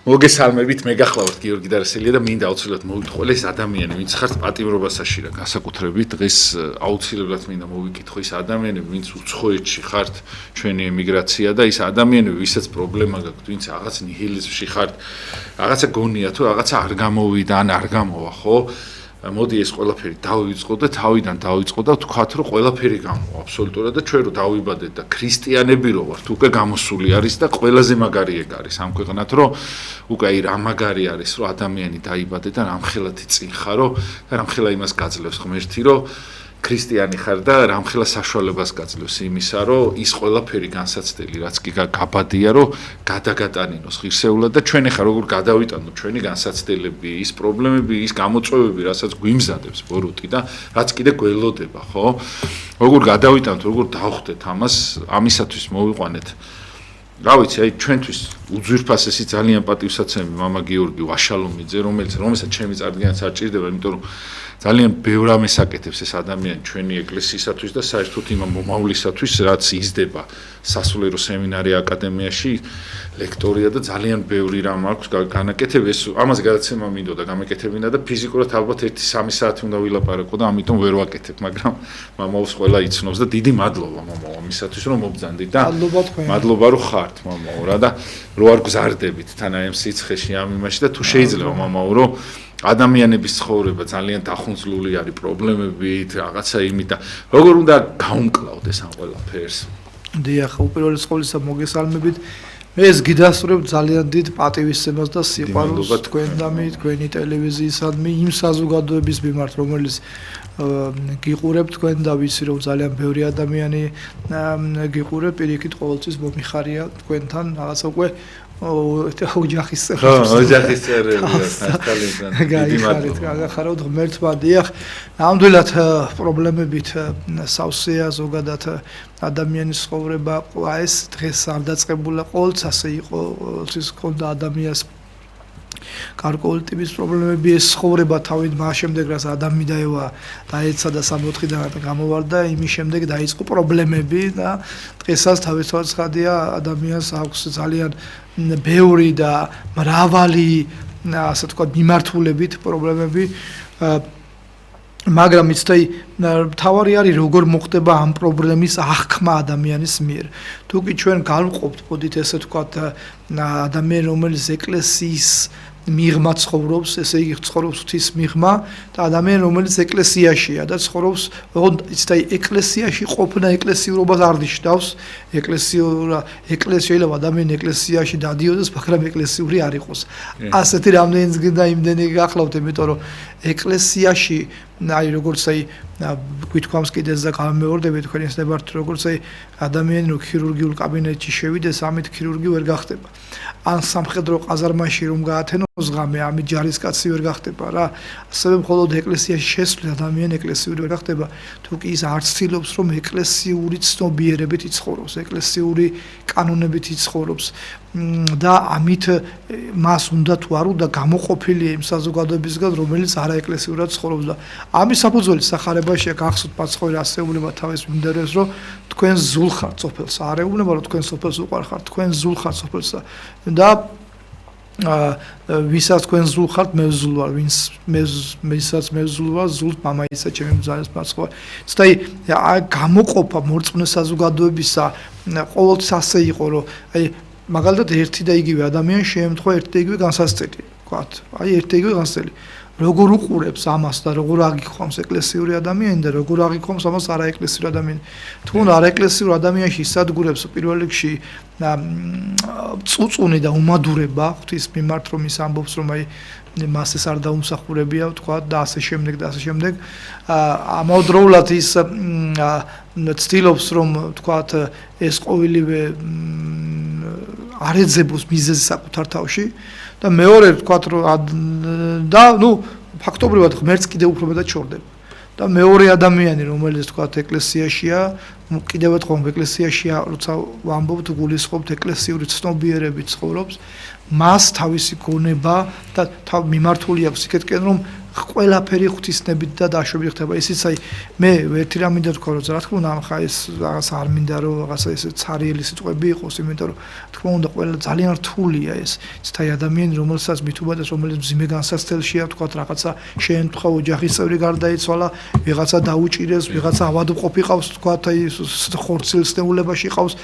მოგესალმებით, მე გახლავართ გიორგი დარასელია და მინდა აუცილებლად მოვიტყოლე ეს ადამიანი, ვინც ხართ პატიმრობასაში რა განსაკუთრებით დღეს აუცილებლად მინდა მოვიკითხო ის ადამიანები, ვინც უცხოეთში ხართ, ჩვენი ემიგრაცია და ის ადამიანები, ვისაც პრობლემა გაქვთ, ვინც რაღაც ნიჰილიზმში ხართ, რაღაცა გონია თუ რაღაცა არ გამოვიდა ან არ გამოვა, ხო? მოდი ეს ყველაფერი დავიწყო და თავიდან დავიწყო და ვთქვათ, რომ ყველაფერი გამოვა აბსოლუტურად და ჩვენ რო დავიბადეთ და ქრისტიანები რო ვართ, უკვე გამოსული არის და ყველაზე მაგარი ეგ არის ამ ქვეყნად, რომ უკვე აი რა მაგარი არის, რომ ადამიანი დაიბადე და რამხელათი წინ ხარო და რამხელა იმას გაძლევს ღმერთი, რომ ქრისტიანი ხარ და რამხელა საშუალებას გაძლევს იმისა, რომ ის ყველაფერი განსაცდელი, რაც კი გაბადია, რომ გადაგატანინოს ღირსეულად და ჩვენ ახლა როგორ გადავიტანოთ ჩვენი განსაცდელები, ის პრობლემები, ის გამოწვევები, რასაც გვიმზადებს ბოროტი და რაც კიდე გველოდება, ხო? როგორ გადავიტანოთ, როგორ დავხვდეთ ამას, ამისათვის მოვიყვანეთ. რა ვიცი, აი ჩვენთვის უძვირფასესი ძალიან პატივსაცემი მამა გიორგი ვაშალომიძე, რომელსაც ჩემი წარდგენაც არ ჭირდება, იმიტომ რომ ძალიან ბევრ ამას აკეთებს ეს ადამიანი ჩვენი ეკლესიისათვის და საერთოდ იმ მომავლისათვის, რაც იზრდება სასულიერო სემინარია აკადემიაში, ლექტორია და ძალიან ბევრი რამ აქვს განაკეთები. ეს ამაზე გადაცემა მინდოდა გამეკეთებინა და ფიზიკურად ალბათ 1-3 საათი უნდა ვილაპარაკო და ამიტომ ვერ ვაკეთებ, მაგრამ მამაოს ყველა იცნობს და დიდი მადლობა მამაო ამისათვის რომ მობძანდით და მადლობა რომ ხართ მამაო რა და რო არ გზარდებით თან აი ამ სიცხეში ამ იმაში და თუ შეიძლება მამაო რომ ადამიანების ცხოვრება ძალიან დახუნძლული არის პრობლემებით, რაღაცა იმით და როგორ უნდა გაუმკლავდეს ამ ყველაფერს. დიახ, უპირველეს ყოვლისა მოგესალმებით. მე ეს გიდასწრებ ძალიან დიდ პატივისცემას და სიყვარულს თქვენდამი, თქვენი ტელევიზიისადმი, იმ საზოგადოების მიმართ, რომელიც გიყურებთ თქვენ და ვიცი რომ ძალიან ბევრი ადამიანი გიყურებ, პირიქით ყოველთვის მომიხარია თქვენთან რაღაცა უკვე ოჯახის წევრები გაგახარავთ ღმერთმა დიახ ნამდვილად პრობლემებით სავსეა ზოგადად ადამიანის ცხოვრება ეს დღეს არ დაწყებულა ყოველთვის ასე იყო ყოველთვის ჰქონდა ადამიანს გარკვეული ტიპის პრობლემები ეს ცხოვრება თავით მას შემდეგ რაც ადამი დაევა დაეცა და 64-დან გამოვარდა იმის შემდეგ დაიწყო პრობლემები და დღესაც თავისთავად ცხადია ადამიანს აქვს ძალიან ბევრი და მრავალი ასე ვთქვათ მიმართულებით პრობლემები მაგრამ იცი თავარი არის როგორ მოხდება ამ პრობლემის აღქმა ადამიანის მიერ თუ კი ჩვენ გავყოფთ მოდით ესე ვთქვათ ადამიანი რომელიც ეკლესიის მიღმა ცხოვრობს, ესე იგი ცხოვრობს ღვთის მიღმა და ადამიანი რომელიც ეკლესიაშია და ცხოვრობს, იცით აი ეკლესიაში ყოფნა ეკლესიურობას არ ნიშნავს, ეკლესია შეიძლება ადამიანი ეკლესიაში დადიოდეს, მაგრამ ეკლესიური არ იყოს. ასეთი რამდენიც გინდა იმდენი გახლავთ, იმიტომ რომ ეკლესიაში აი როგორც აი გვითქვამს კიდეც და გამეორდებით თქვენ ეს ნებართ როგორც აი ადამიანი რო ქირურგიულ კაბინეტში შევიდეს, ამით ქირურგი ვერ გახდება. ან სამხედრო ყაზარმაში რომ გაათენოს ღამე, ამით ჯარისკაცი ვერ გახდება რა. ასევე მხოლოდ ეკლესიაში შესვლით ადამიანი ეკლესიური ვერ გახდება, თუ კი ის არ ცდილობს რომ ეკლესიური ცნობიერებით იცხოვროს, ეკლესიური კანონებით იცხოვრობს და ამით მას უნდა თუ არ უნდა გამოყოფილია იმ საზოგადოებისგან, რომელიც არაეკლესიურად ცხოვრობს და ამის საფუძველი სახარებაშია გახსოვთ პაცხოი ასეულება თავის მიმდევრებს, რომ თქვენ ზულ ხართ სოფელს, არ ეუბნება რომ თქვენ სოფელს უყვარ ხართ, თქვენ ზულ ხართ სოფელსა და ვისაც თქვენ ზულ ხართ მე ზულ ვარ, ვისაც მე ზულ ვარ, ზულ მამაისა ჩემი ბრძანის პაცხოა. ცოტა გამოყოფა მორწმუნე საზოგადოებისა ყოველთვის ასე იყო, რომ აი მაგალითად ერთი და იგივე ადამიანი შეემთხვა ერთი და იგივე განსაცდელი, ვთქვათ. აი ერთი და იგივე განსაცდელი. როგორ უყურებს ამას და როგორ აგიქვამს ეკლესიური ადამიანი და როგორ აგიქვამს ამას არაეკლესიური ადამიანი. თუნ არაეკლესიურ ადამიანში ისადგურებს პირველ რიგში წუწუნი და უმადურება ღვთის მიმართ რომ ის ამბობს რომ აი მას ეს არ დაუმსახურებია ვთქვათ და ასე შემდეგ და ასე შემდეგ. ამავდროულად ის ცდილობს რომ ვთქვათ ეს ყოველივე არ ეძებოს მიზეზი საკუთარ თავში და მეორე ვთქვათ რომ და ნუ ფაქტობრივად ღმერთს კიდევ უფრო მეტად ჩორდება და მეორე ადამიანი რომელიც ვთქვათ ეკლესიაშია კიდევ ერთხელ ეკლესიაშია როცა ვამბობთ გულისხმობთ ეკლესიური ცნობიერებით ცხოვრობს მას თავისი გონება და მიმართული აქვს იქეთკენ რომ ყველაფერი ღვთისნებით და დაშვებით ხდება. ისიც აი მე ერთი რამ მინდა თქვა რომ რა თქმა უნდა ახლა ეს რაღაც არ მინდა რომ რაღაცა ესე ცარიელი სიტყვები იყოს, იმიტომ რომ თქმა უნდა ყველა ძალიან რთულია ეს. ცታይ ადამიანი რომელსაც მithubadas რომელიც მძიმე განსაცდელშია თქვა რაღაცა შეემთხვა ოჯახის წევრი გარდაიცვალა, ვიღაცა დაუჭირეს, ვიღაცა ავადმყოფი ყავს თქვა აი ხორცილის ნეულებაში ყავს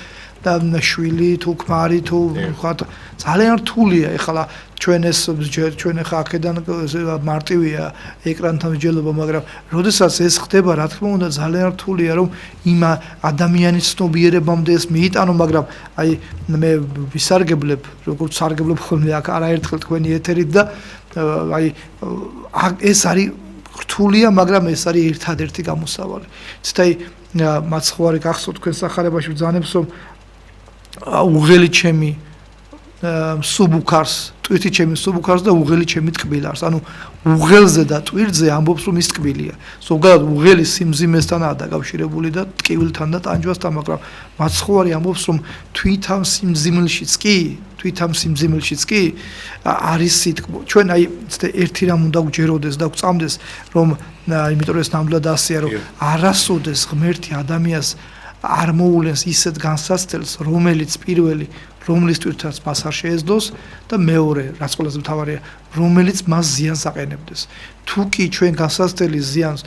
და შვილი თუ ქმარი თუ თქვა ძალიან რთულია ეხლა ჩვენ ახლა აქედან მარტივია ეკრანთან მსჯელობა, მაგრამ როდესაც ეს ხდება, რა თქმა უნდა ძალიან რთულია რომ იმ ადამიანის ცნობიერებამდე ეს მიიტანო, მაგრამ აი მე ვისარგებლებ, როგორც სარგებლობ ხოლმე აქ არაერთხელ თქვენი ეთერით და აი ეს არის რთულია, მაგრამ ეს არის ერთადერთი გამოსავალი. ცეთა მაცხოვარი გახსოვთ თქვენ სახარებაში ბრძანებს რომ უღელი ჩემი სუბუქარს, ტვირთი ჩემი სუბუქარს და უღელი ჩემი ტკბილარს. ანუ უღელზე და ტვირთზე ამბობს რომ ის ტკბილია. ზოგადად უღელი სიმძიმესთანაა დაკავშირებული და ტკივილთან და ტანჯვასთან, მაგრამ მაცხოვარი ამბობს რომ თვითამ სიმძიმლშიც კი არის სიტყვა. ჩვენ აი ერთი რამ უნდა გვჯეროდეს და გვწამდეს რომ იმიტომ რომ ეს ნამდვილად ასეა რომ არასოდეს ღმერთი ადამიანს არ მოულენს ისეთ განსაცდელს, რომელიც პირველი რომლის თვითაც მას არ შეეძლოს და მეორე, რაც ყველაზე მთავარია, რომელიც მას ზიანს აყენებდეს. თუ კი ჩვენ განსაცდელის ზიანს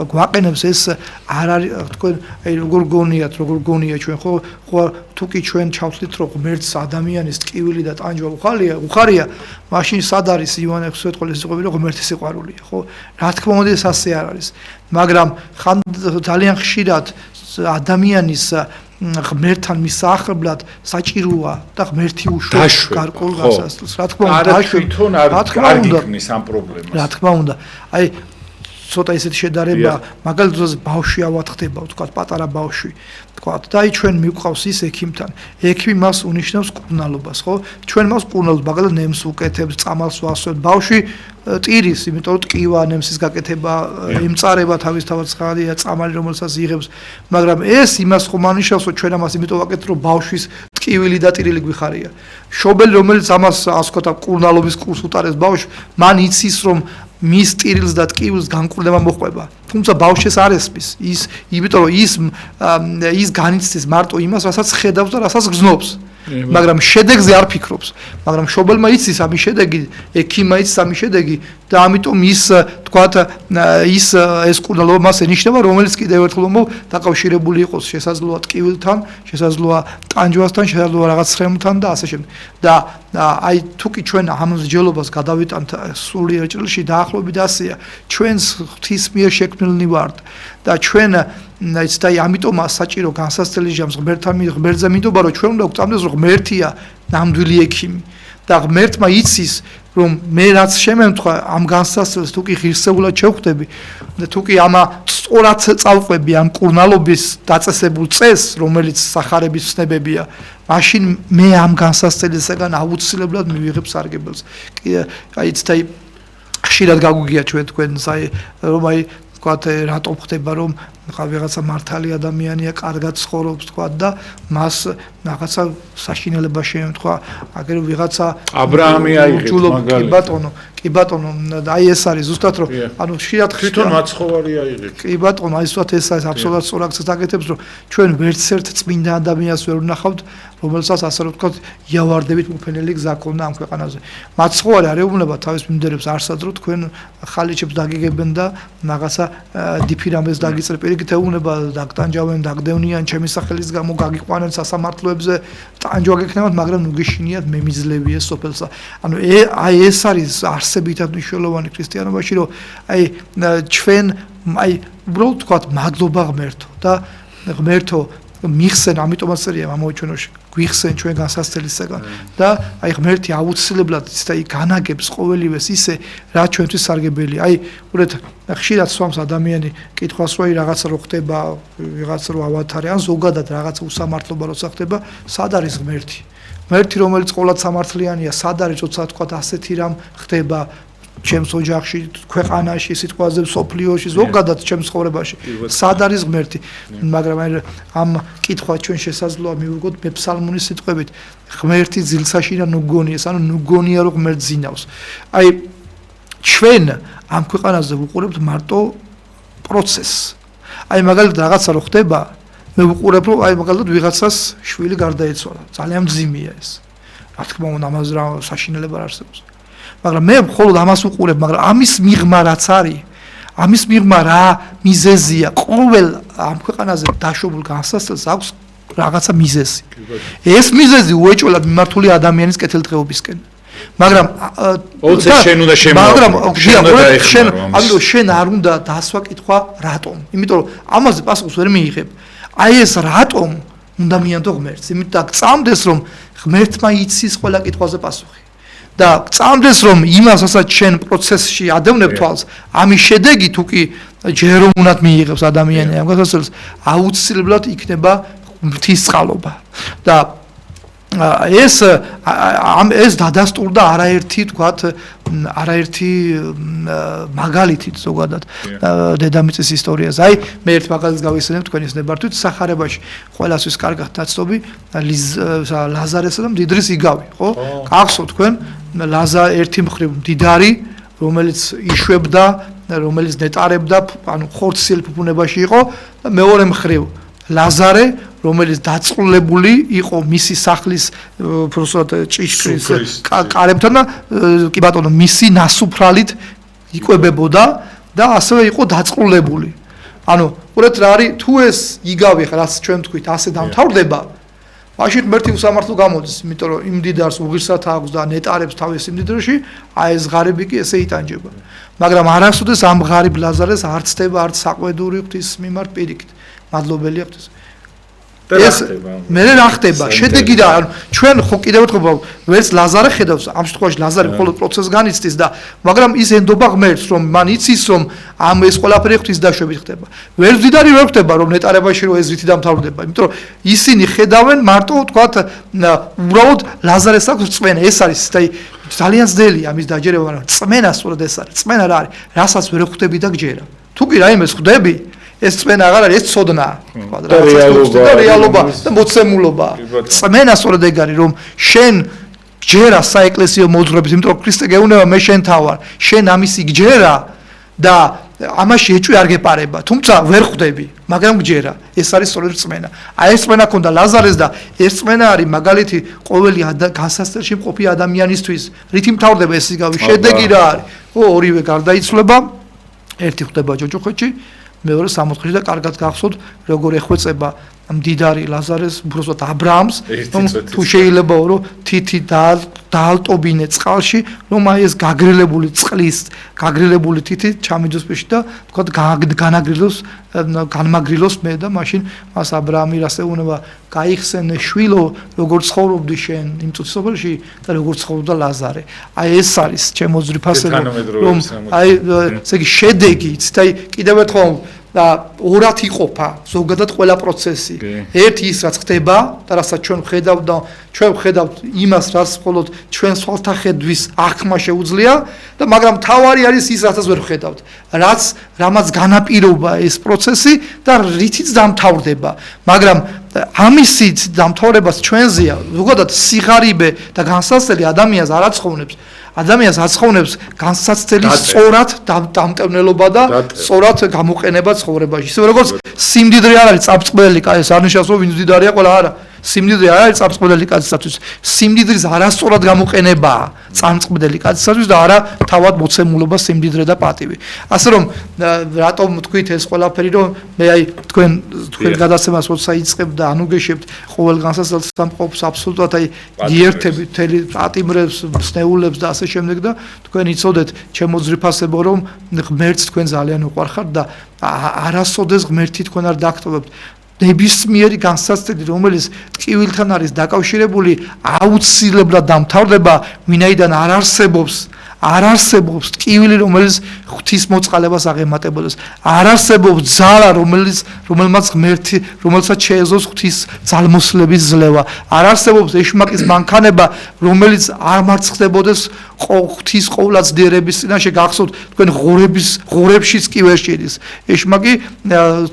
გვაყენებს, ეს არ არის თქვენ აი როგორ გონია ჩვენ ხო თუ კი ჩვენ ჩავთვლით რომ ღმერთს ადამიანის ტკივილი და ტანჯვა უხარია, მაშინ სად არის ივანე ღვთისმეტყველის სიტყვები რომ ღმერთი სიყვარულია, ხო? რა თქმა უნდა ეს ასე არ არის, მაგრამ ხან ძალიან ხშირად ადამიანის ღმერთთან მისაახლებლად საჭიროა და ღმერთი უშვებს გარკვეულ განსაცდელს. რა თქმა უნდა, თვითონ არ გიქნის ამ პრობლემას. რა თქმა უნდა, აი ცოტა ისეთი შედარება, მაგალითად ბავშვი ავათხდება, ვთქვათ, პატარა ბავშვი, ვთქვათ, და აი ჩვენ მივყავს ის ექიმთან. ექიმი მას უნიშნავს კურნალობას, ხო? ჩვენ მას კურნალობს, მაგალითად ნემს უკეთებს, წამალს ვასვევთ, ბავშვი ტირის, იმიტომ რომ ტკივა, ნემსის გაკეთება, იმწარება თავისთავად ცხადია, წამალი რომელსაც იღებს, მაგრამ ეს იმას ხომ ანიშნავს, რომ ჩვენ ამას იმიტომ ვაკეთებთ, რომ ბავშვის ტკივილი და ტირილი გვიხარია. შობელი რომელიც ამას ასე ვთქვათ, კურნალობის კურსს უტარებს ბავშვს, მან იცის რომ მის ტირილს და ტკივილს განკურნება მოყვება. თუმცა ბავშვს არ ესმის. იმიტომ რომ ის განიცდის მარტო იმას, რასაც ხედავს და რასაც გზნობს. მაგრამ შედეგზე არ ფიქრობს. მაგრამ შობელმა იცის ამის შედეგი, ექიმმა იცის ამის შედეგი და ამიტომ ის თქვათ ეს კურნალობა მას ენიშნება, რომელიც კიდევ ერთხელ დაკავშირებული იყოს შესაძლოა ტკივილთან, შესაძლოა ტანჯვასთან, შესაძლოა რაღაც ცხრემთან და ასე შემდეგ. და აი თუ კი ჩვენ ამ მსჯელობას გადავიტანთ სულიერ ჭრილში დაახლოებით ასეა, ჩვენს ღვთის მიერ შექმნილნი ვართ და ჩვენ და ამიტომ საჭირო განსაცდელი ჟამს ღმერთზე მინდობა რომ ჩვენ უნდა გვწამდეს რომ ღმერთია ნამდვილი ექიმი და ღმერთმა იცის რომ მე რაც შემემთხვა ამ განსაცდელს თუ კი ღირსეულად შევხვდები და თუ კი ამა სწორად წავყვები ამ კურნალობის დაწესებულ წესს რომელიც სახარების ცნებებია მაშინ მე ამ განსაცდელისგან აუცილებლად მივიღებ სარგებელს აი ხშირად გაგვიგია თქვენს აი რომ აი თქვათ რატომ ხდება რომ ვიღაცა მართალი ადამიანია, კარგად ცხოვრობს თქვა და მას რაღაცა საშინელება შეემთხვა, აგერ ვიღაცა აბრაამი აიღეთ მაგალითად. კი ბატონო, აი ეს არის ზუსტად რომ ანუ ხშირად თვითონ მაცხოვარი აიღეთ. კი ბატონო, აი ზუსტად ეს არის აბსოლუტურად სწორ აქცენტს აკეთებს, რომ ჩვენ ვერცერთ წმინდა ადამიანს ვერ ვნახავთ, რომელსაც ასე რომ ვთქვათ, იავარდებით მოფენელი გზა ქონდა ამ ქვეყანაზე. მაცხოვარი არ ეუბნება თავის მიმდევრებს არსად რომ თქვენ ხალიჩებს დაგიგებენ და რაღაცა დიფირამეს დაგიწერ პირიქით ეუბნება დაგტანჯავენ, დაგდევნიან ჩემი სახელის გამო გაგიყვანენ სასამართლოებზე, ტანჯვა გექნებათ, მაგრამ ნუ გეშინიათ მე მიძლევი ეს სოფელსა. ანუ აი ეს არის არსებითად მნიშვნელოვანი ქრისტიანობაში, რომ აი ჩვენ აი უბრალოდ თქვათ მადლობა ღმერთო და ღმერთო მიხსენ, ამიტომაც წერია ამოჩვენოში, გვიხსენ ჩვენ განსაცდელისგან და აი ღმერთი აუცილებლად ისე განაგებს ყოველივეს ისე, რაც ჩვენთვის სარგებელია. აი ურეთ ხშირად swams ადამიანი კითხვას რომ რაღაცა რო ხდება, ვიღაცა რო ავათარე, ან ზოგადად რაღაცა უსამართლობა როცა ხდება, სად არის ღმერთი? ღმერთი რომელიც ყოვლად სამართლიანია, სად არის როცა თქვათ ასეთი რამ ხდება ჩემს ოჯახში, ქვეყანაში, სიტყვაზე სოფლიოში, ზოგადად ჩემს ცხოვრებაში. სად არის ღმერთი? მაგრამ ამ კითხვა ჩვენ შესაძლოა მივუგოთ მეფსალმონის სიტყვებით. ღმერთი ძილსაშია ნუგონიეს, ანუ ნუგონია რომ ღმერთს ზინავს. აი ჩვენ ამ ქვეყანაზე ვუყურებთ მარტო პროცესს. აი მაგალითად რაღაცა რო ხდება, მე ვუყურებ რომ აი მაგალითად ვიღაცას შვილი გარდაეცვალა. ძალიან მძიმეა ეს. რა თქმა უნდა, ამაზე რა საშინელება არსებობს. მაგრამ მე მხოლოდ ამას ვუყურებ, მაგრამ ამის მიღმა რაც არის, ამის მიღმა რა მიზეზია, ყოველ ამ ქვეყანაზე დაშვებულ განსასწრებს აქვს რაღაცა მიზეზი. ეს მიზეზი უეჭველად მიმართული ადამიანის კეთილდღეობისკენ. მაგრამ შენ უნდა ამიტომ შენ არ უნდა დასვა კითხვა რატომ? იმიტომ რომ ამაზე პასუხს ვერ მიიღებ. აი ეს რატომ უნდა მიანდო ღმერთს? იმიტომ და გწამდეს რომ ღმერთმა იცის ყველა კითხვაზე პასუხი. და გწამდეს რომ იმას რასაც შენ პროცესში ადევნებ თვალს, ამის შედეგი თუ კი ჯერ რომ უნდა მიიღებს ადამიანი ამ განსასწრებს, აუცილებლად იქნება ღვთისწყალობა. და ეს დადასტურდა არაერთი მაგალითით ზოგადად დედამიწის ისტორიაზე. აი მე ერთ მაგალითს გავიხსენებ თქვენის ნებართვით სახარებაში ყველასთვის კარგად დაცდობი ლაზარესა და მდიდრის იგავი, ხო? გახსოვთ თქვენ ერთი მხრივ მდიდარი, რომელიც იშვებდა, რომელიც ნეტარებდა, ანუ ხორციელ ფუფუნებაში იყო და მეორე მხრივ ლაზარე, რომელიც დაწყლებული იყო მისი სახლის უბრალოდ ჭიშკრის კარებთან და კი ბატონო მისი ნასუფრალით იკვებებოდა და ასევე იყო დაწყლებული. ანუ უბრალოდ რა არის თუ ეს იგავი ხარ რაც ჩვენ თქვით ასე დამთავრდება, მაშინ ღმერთი უსამართლო გამოდის, იმიტომ რომ იმ მდიდარს უღირსად აქვს და ნეტარებს თავის სიმდიდრეში, აი ეს ღარიბი კი ესე იტანჯება. მაგრამ არასოდეს ამ ღარიბ ლაზარეს არ ცდება არც საყვედური ღვთის მიმართ პირიქით. მადლობელია ღვთის. ეს მე რა ხდება? შედეგი რა? ჩვენ ხო კიდევ ერთხელ ვერც ლაზარე ხედავს, ამ შემთხვევაში ლაზარე მხოლოდ პროცესს განიცდის და მაგრამ ის ენდობა ღმერთს, რომ მან იცის, რომ ამ ეს ყველაფერი ღვთის დაშვებით ხდება. ვერ მდიდარი ვერ ხდება, რომ ნეტარებაში რომ ეს რითი დამთავრდება, იმიტომ რომ ისინი ხედავენ მარტო თქვათ უბრალოდ ლაზარეს აქვს წმენა, ეს არის ძალიან ძნელია ამის დაჯერება, მაგრამ წმენა სწორედ ეს არის. წმენა რა არის? რასაც ვერ ხვდები და გჯერა. თუ კი რაიმეს ხვდები, ეს წმენა აღარ არის, ეს ცოდნა. და რეალობა და მოცემულობა. წმენა სწორედ ეგ არის, რომ შენ გჯერა საეკლესიო მოძღვრებით, იმიტომ რომ ქრისტე გეუბნება მე შენ თავარ. შენ ამისი გჯერა და ამაში ეჭვი არ გეპარება. თუმცა ვერ ხვდები, მაგრამ გჯერა. ეს არის სწორედ წმენა. აი ეს წმენა ქონდა ლაზარეს და ეს წმენა არის მაგალითი ყოველი განსასწრებში მყოფი ადამიანისთვის. რითი მთავრდება ეს იგავი? შედეგი რა არის? ხო, ორივე გარდაიცვლება, ერთი ხვდება ჯოჯოხეთში, მეორე 60-ში და კარგად გახსოვთ როგორ ეხვეწება მდიდარი ლაზარეს უბრალოდ აბრაამს, რომ თუ შეიძლება რომ თითი დაალტობინე წყალში, რომ აი ეს გაგრილებული წყლის, გაგრილებული თითი ჩამიძოს პეში და თქვა განმაგრილოს მე და მაშინ მას აბრაამი რასეუნება გაიხსენე შვილო, როგორ ცხოვრობდი შენ იმ წუთსოფელში და როგორ ცხოვრობდა ლაზარე. აი ეს არის ჩემო ძვირფასება, რომ აი ესე იგი შედეგი, იცით, აი კიდევ ერთხელ და ორად იყოფა ზოგადად ყველა პროცესი. ერთი ის რაც ხდება და რასაც ჩვენ ვხედავთ იმას, რაც მხოლოდ ჩვენ სვალთა ხედვის აღქმა შეუძლია და მაგრამ თავარი არის ის რასაც ვერ ვხედავთ. რამაც განაპირობა ეს პროცესი და რითიც დამთავრდება. მაგრამ ამისით დამთავრებას ჩვენზეა ზოგადად სიღარიბე და განსაცდელი ადამიანს არ აცხოვნებს. ადამიანს აცხოვნებს განსაცდელი სწორად დამტევნელობა და სწორად გამოყენება ცხოვრებაში. ისე როგორც სიმდიდრე არ არის წამწყვლელი კაცის, არ ნიშნავს რომ ვინც მდიდარია ყველა არა. სიმდიდრე არ არის წამწყვლელი კაცისათვის. სიმდიდრის არასწორად გამოყენებაა წამწყვლელი კაცისათვის და არა თავად მოცემულობა სიმდიდრე და პატივი. ასე რომ რატომ თქვით ეს ყველაფერი რომ მე აი თქვენ გადაცემას როცა იწყებ და ანუგეშებთ ყოველ განსაცდელს სამყოფს აბსოლუტურად აი გიერთებით მთელი პატიმრებს, სნეულებს და ასე შემდეგ და თქვენ იცოდეთ ჩემო ძვირფასებო რომ ღმერთს თქვენ ძალიან უყვარხართ და არასოდეს ღმერთი თქვენ არ დაგტოვებთ. ნებისმიერი განსაცდელი რომელიც ტკივილთან არის დაკავშირებული აუცილებლად დამთავრდება ვინაიდან არ არსებობს არ არსებობს ტკივილი, რომელიც ღვთის მოწყალებას აღემატებოდეს. არ არსებობს ძალა, რომელმაც ღმერთი, რომელსაც შეეძლოს ღვთის ძალმოსლების ძლევა. არ არსებობს ეშმაკის მანქანება, რომელიც არ მარცხდებოდეს ღვთის ყოვლადწლიერების წინაშე. გახსოვთ, თქვენ ღორებშიც კი ვერ შედის. ეშმაკი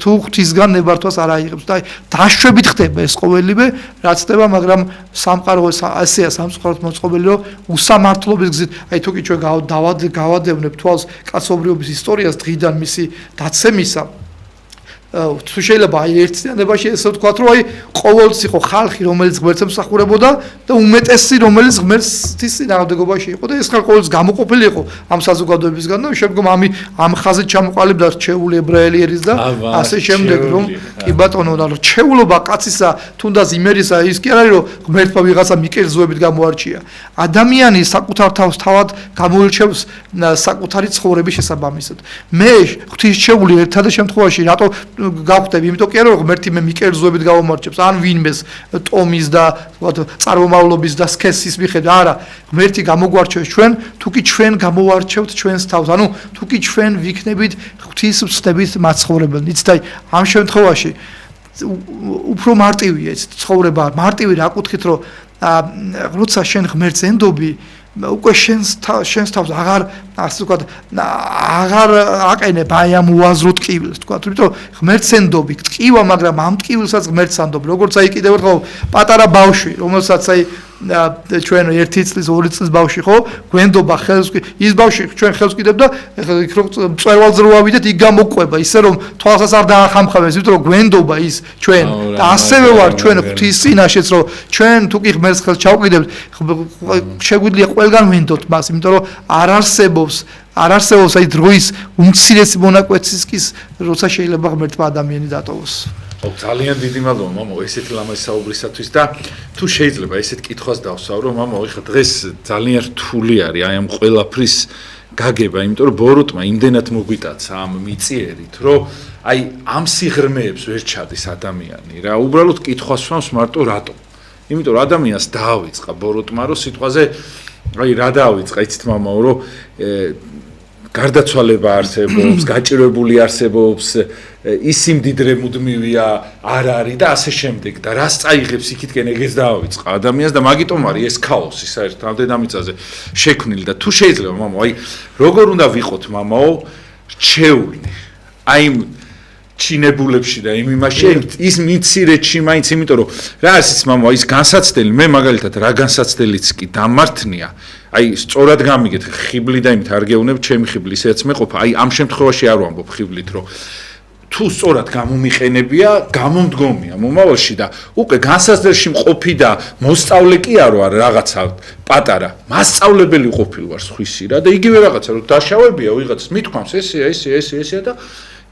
თუ ღვთისგან ნებართვას არ აიღებს და დაშვებით ხდება ეს ყოველივე, რაც ხდება, მაგრამ სამყარო ასეა სამწუხაროდ მოწყობილი, რომ უსამართლობის გზით, აი თუ კი ჩვენ გავადევნებ თვალს კაცობრიობის ისტორიას დღიდან მისი დაცემისა, თუ შეიძლება აი ერთიანობაში ესე ვთქვათ, რომ აი ყოველთვის იყო ხალხი, რომელიც ღმერთს ემსახურებოდა და უმეტესი, რომელიც ღმერთის წინააღმდეგობაში იყო და ეს ხალხი ყოველთვის გამოყოფილი იყო ამ საზოგადოებისგან და შემდგომ ამ ხაზით ჩამოყალიბდა რჩეული ებრაელი ერის და ასე შემდეგ, რომ კი ბატონო, და რჩეულობა კაცისა, თუნდაც იმერისა ის კი არ არის, რომ ღმერთმა ვიღაცა მიკერძოებით გამოარჩია. ადამიანი საკუთარ თავს თავად გამოირჩევს საკუთარი ცხოვრების შესაბამისად. მე ღვთისმშობელი ერთადა შემთხვევაში რატო გავხდები, იმიტომ კი არა რომ ღმერთი მე მიკერძოებით გავამარჩევს, ან ვინმეს ტომის და წარმომავლობის და სქესის მიხედვით, არა, ღმერთი გამოგვარჩევს ჩვენ, თუ კი ჩვენ გამოვარჩევთ ჩვენს თავს, ანუ თუ კი ჩვენ ვიქნებით ღვთის ვცდებით მაცხოვრებელი. იცით, ამ შემთხვევაში უფრო მარტივია ეს ცხოვრება, მარტივი რა კუთხით, რომ როცა შენ ღმერთს ენდობი, უკვე შენს თავს აღარ ასე ვთქვათ, აღარ აყენებ აი ამ უაზრო ტკივილს, ვთქვათ, იმიტომ რომ ღმერთს ენდობი, ტკივა, მაგრამ ამ ტკივილსაც ღმერთს ანდობ. როგორც აი კიდევ ერთხელ პატარა ბავშვი, რომელსაც აი ჩვენ 1 წლის 2 წლის ბავშვი ხო გვენდობა ხელს, ის ბავშვი ჩვენ ხელს კიდევ და იქ რომ მწვერვალზე რო ავიდეთ, იქ გამოყვება, ისე რომ თვალსაც არ დაახამხავებს, იმიტომ რომ გვენდობა ის ჩვენ და ასევე ვარ ჩვენ ღვთის წინაშეც, რომ ჩვენ თუ კი ღმერთს ხელს ჩავყიდებთ, შეგვიძლია ყველგან ვენდოთ მას, იმიტომ რომ არ არსებობს აი დროის უმცირესი მონაკვეთისკის, როცა შეიძლება ღმერთმა ადამიანი დატოვოს. ძალიან დიდი მადლობა მამო ესეთი ლამაზი საუბრისათვის და თუ შეიძლება ესეთ კითხვას დავსვავრო მამო ეხლა დღეს ძალიან რთული არის აი ამ ყველაფრის გაგება, იმიტომ რომ ბოროტმა იმდენად მოგვიტაცა ამ მიწიერით, რომ აი ამ სიღრმეებს ვერ ჩადის ადამიანი რა, უბრალოდ კითხვას ვამს მარტო რატო? იმიტომ რომ ადამიანს დაავიწყა ბოროტმა, რომ სიტყვაზე აი რა დაავიწყა, იცით მამაო, რომ გარდაცვალება არსებობს, გაჭირვებული არსებობს, ის იმდიდრე მუდმივია არ არის და ასე შემდეგ და რას წაიღებს იქითკენ ეგეც დაავიწყა ადამიანს და მაგიტომ არის ეს ქაოსი საერთოდ დედამიწაზე შექმნილი და თუ შეიძლება მამაო, აი როგორ უნდა ვიყოთ მამაო რჩეული აი ჩინებულებში და იმ იმაში ის მიცირეთში მაინც, იმიტომ რომ რა არის ის მამაო, ის განსაცდელი, მე მაგალითად რა განსაცდელიც კი დამართნია, აი სწორად გამიგეთ ხიბლი და იმით არ გეუნებ ჩემი ხიბლი, ისეც მეყოფა, აი ამ შემთხვევაში არ ვამბობ ხიბლით, რომ თუ სწორად გამომიყენებია, გამომდგომია მომავალში და უკვე განსაცდელში მყოფი და მოსწავლე კი არ ვარ რაღაცა პატარა, მასწავლებელი ყოფილი ვარ სხვისი რა და იგივე რაღაცა რომ დაშავებია ვიღაც მithქვამს ესეა და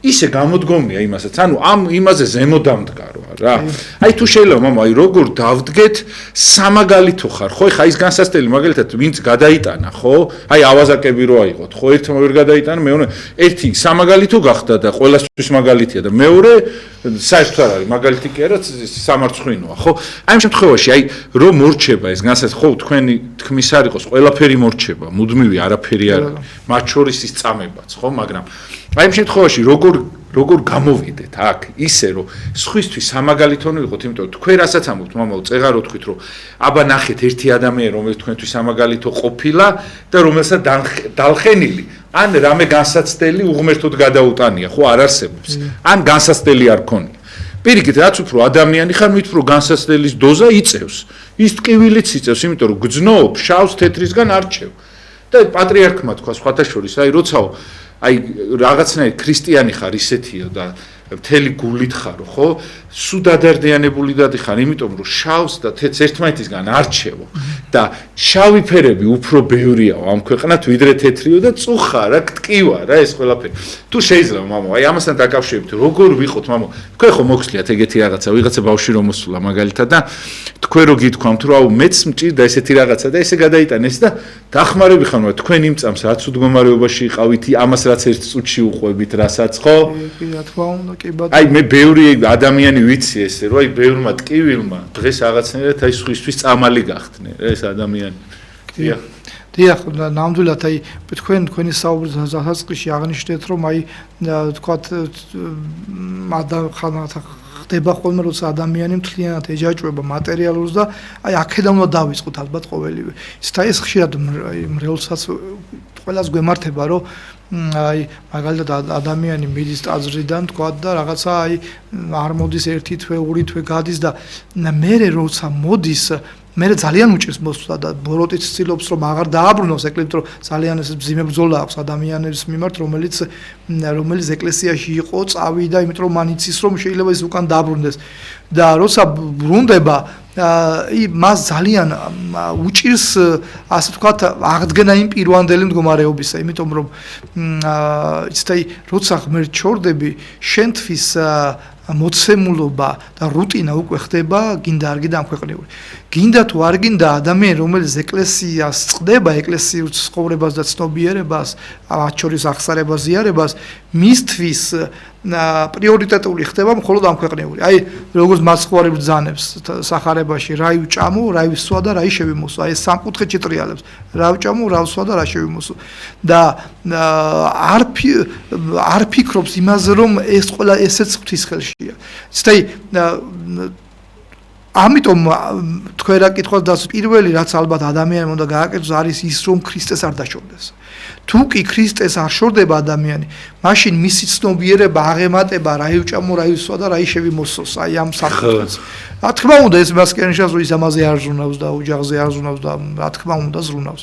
ისე გამოდგომია იმასაც, ანუ ამ იმაზე ზემოდამდგარო რა. აი თუ შეიძლება მამა, აი როგორ დავდგეთ სამაგალითო ხარ, ხო? ეხა ის განსაცდელი მაგალითად ვინც გადაიტანა, ხო? აი ავაზაკები რო აიღოთ, ხო? ერთმა ვერ გადაიტანა, მეორე ერთი სამაგალითო გახდა და ყველასთვის მაგალითია და მეორე საერთოდ არ არის მაგალითი კი არა, სამარცხვინოა, ხო? აი ამ შემთხვევაში აი რომ მორჩება ეს განსაცდელი, ხო, თქვენი თქმის არ იყოს, ყველაფერი მორჩება, მუდმივი არაფერი არ არის. მათ შორის ის წამებაც, ხო, მაგრამ აი ამ შემთხვევაში როგორ გამოვიდეთ აქ ისე რომ სხვისთვის სამაგალითო ვიყოთ, იმიტომ რომ თქვენ რასაც ამბობთ მამაო, წეღარო თქვით რომ აბა ნახეთ ერთი ადამიანი რომელიც თქვენთვის სამაგალითო ყოფილა და რომელსაც დალხენილი ან რამე განსაცდელი უღმერთოდ გადაუტანია, ხო არ არსებობს. ან განსაცდელი არ ქონია. პირიქით რაც უფრო ადამიანი ხარ, მით უფრო განსაცდელის დოზა იწევს. ის ტკივილიც იწევს, იმიტომ რომ გძნობ შავს თეთრისგან არჩევ. და პატრიარქმა თქვა სხვათა შორის, აი როცაო აი რაღაცნაირად ქრისტიანი ხარ ისეთიო და მთელი გულით ხარო, ხო? სულ დადარდიანებული დადიხარ, იმიტომ რომ შავს და თეთრს ერთმანეთისგან არჩევო და შავი ფერები უფრო ბევრიაო ამ ქვეყნად ვიდრე თეთრიო და წუხა რა, ტკივა რა ეს ყველაფერი. თუ შეიძლება მამო, აი ამასთან დაკავშირებით როგორ ვიყოთ მამო? თქვენ ხო მოგხსნიათ ეგეთი რაღაცა, ვიღაცა ბავშვი რომ მოსულა მაგალითად და თქვენ რო გითქვამთ რომ აუ მეც მჭირდა ესეთი რაღაცა და ესე გადაიტანეს და დახმარები ხარ, მაგრამ თქვენ იმ წამს რაც უდგომარეობაში იყავით, ამას რაც ერთ წუთში უყვებით, რასაც ხო? კი, რა თქმა უნდა, კი ბატონო. აი მე ბევრი ადამიანი ვიცი ესე, რომ აი ბევრმა ტკივილმა დღეს რაღაცნაირად აი სხვისთვის წამალი გახდნენ, ეს ადამიანი. კი დიახ, ნამდვილად აი თქვენი საუბრის დასაწყისში აღნიშნეთ, რომ აი თქვათ ხდება ხოლმე როცა ადამიანი მთლიანად ეჯაჭვება მატერიალურს და აი აქედან უნდა დავიწყოთ ალბათ ყოველივე. ის ხშირად მრევლსაც ყველას გვემართება, რომ აი მაგალითად ადამიანი მიდის ტაძრიდან თქვათ და რაღაცა აი არ მოდის ერთი თვე, ორი თვე გადის და მერე როცა მოდის მე ძალიან უჭირს მოსვლა და ბოროტიც ცდილობს რომ აღარ დააბრუნოს ეკლესიით, რომ ძალიან ეს მძიმე ბრძოლა აქვს ადამიანების მიმართ, რომელიც ეკლესიაში იყო, წავიდა, იმიტომ რომ მან იცის რომ შეიძლება ის უკან დაბრუნდეს და როცა ბრუნდება მას ძალიან უჭირს ასე ვთქვათ აღდგენა იმ პირვანდელი მდგომარეობისა, იმიტომ რომ იცით აი როცა ღმერთს ჩორდები შენთვის მოცემულობა და რუტინა უკვე ხდება, გინდა არ გინდა ამ ქვეყნიური. გინდა თუ არ გინდა ადამიანი, რომელიც ეკლესიას წდება, ეკლესიურ ცხოვრებას და ცნობიერებას, მათ შორის აღსარებას, ზიარებას, მისთვის პრიორიტეტული ხდება მხოლოდ ამ ქვეყნიური. აი, როგორც მასხვარი ბრძანებს სახარებაში, რა ივჭამო, რა ვისვა და რა შევიმოსო. აი, ეს სამკუთხედში ტრიალებს. რა ვჭამო, რა ვსვა და რა შევიმოსო. და არ ფიქრობს იმაზე, რომ ეს ყველა ესეც ღვთის ხელშია. ცდაი ამიტომ თქვენ რა კითხავს და პირველი რაც ალბათ ადამიანმა უნდა გააკეთოს არის ის რომ ქრისტეს არ დაშორდეს. თუ კი ქრისტეს არ შორდება ადამიანი, მაშინ მისი ცნობიერება აღემატება რა ივჭამო, რა ივსვა და რა შევიმოსოს აი ამ საფრთხეს. რა თქმა უნდა ეს მასკერიშას ის ამაზე არ ზრუნავს და ოჯახზე არ ზრუნავს და რა თქმა უნდა ზრუნავს.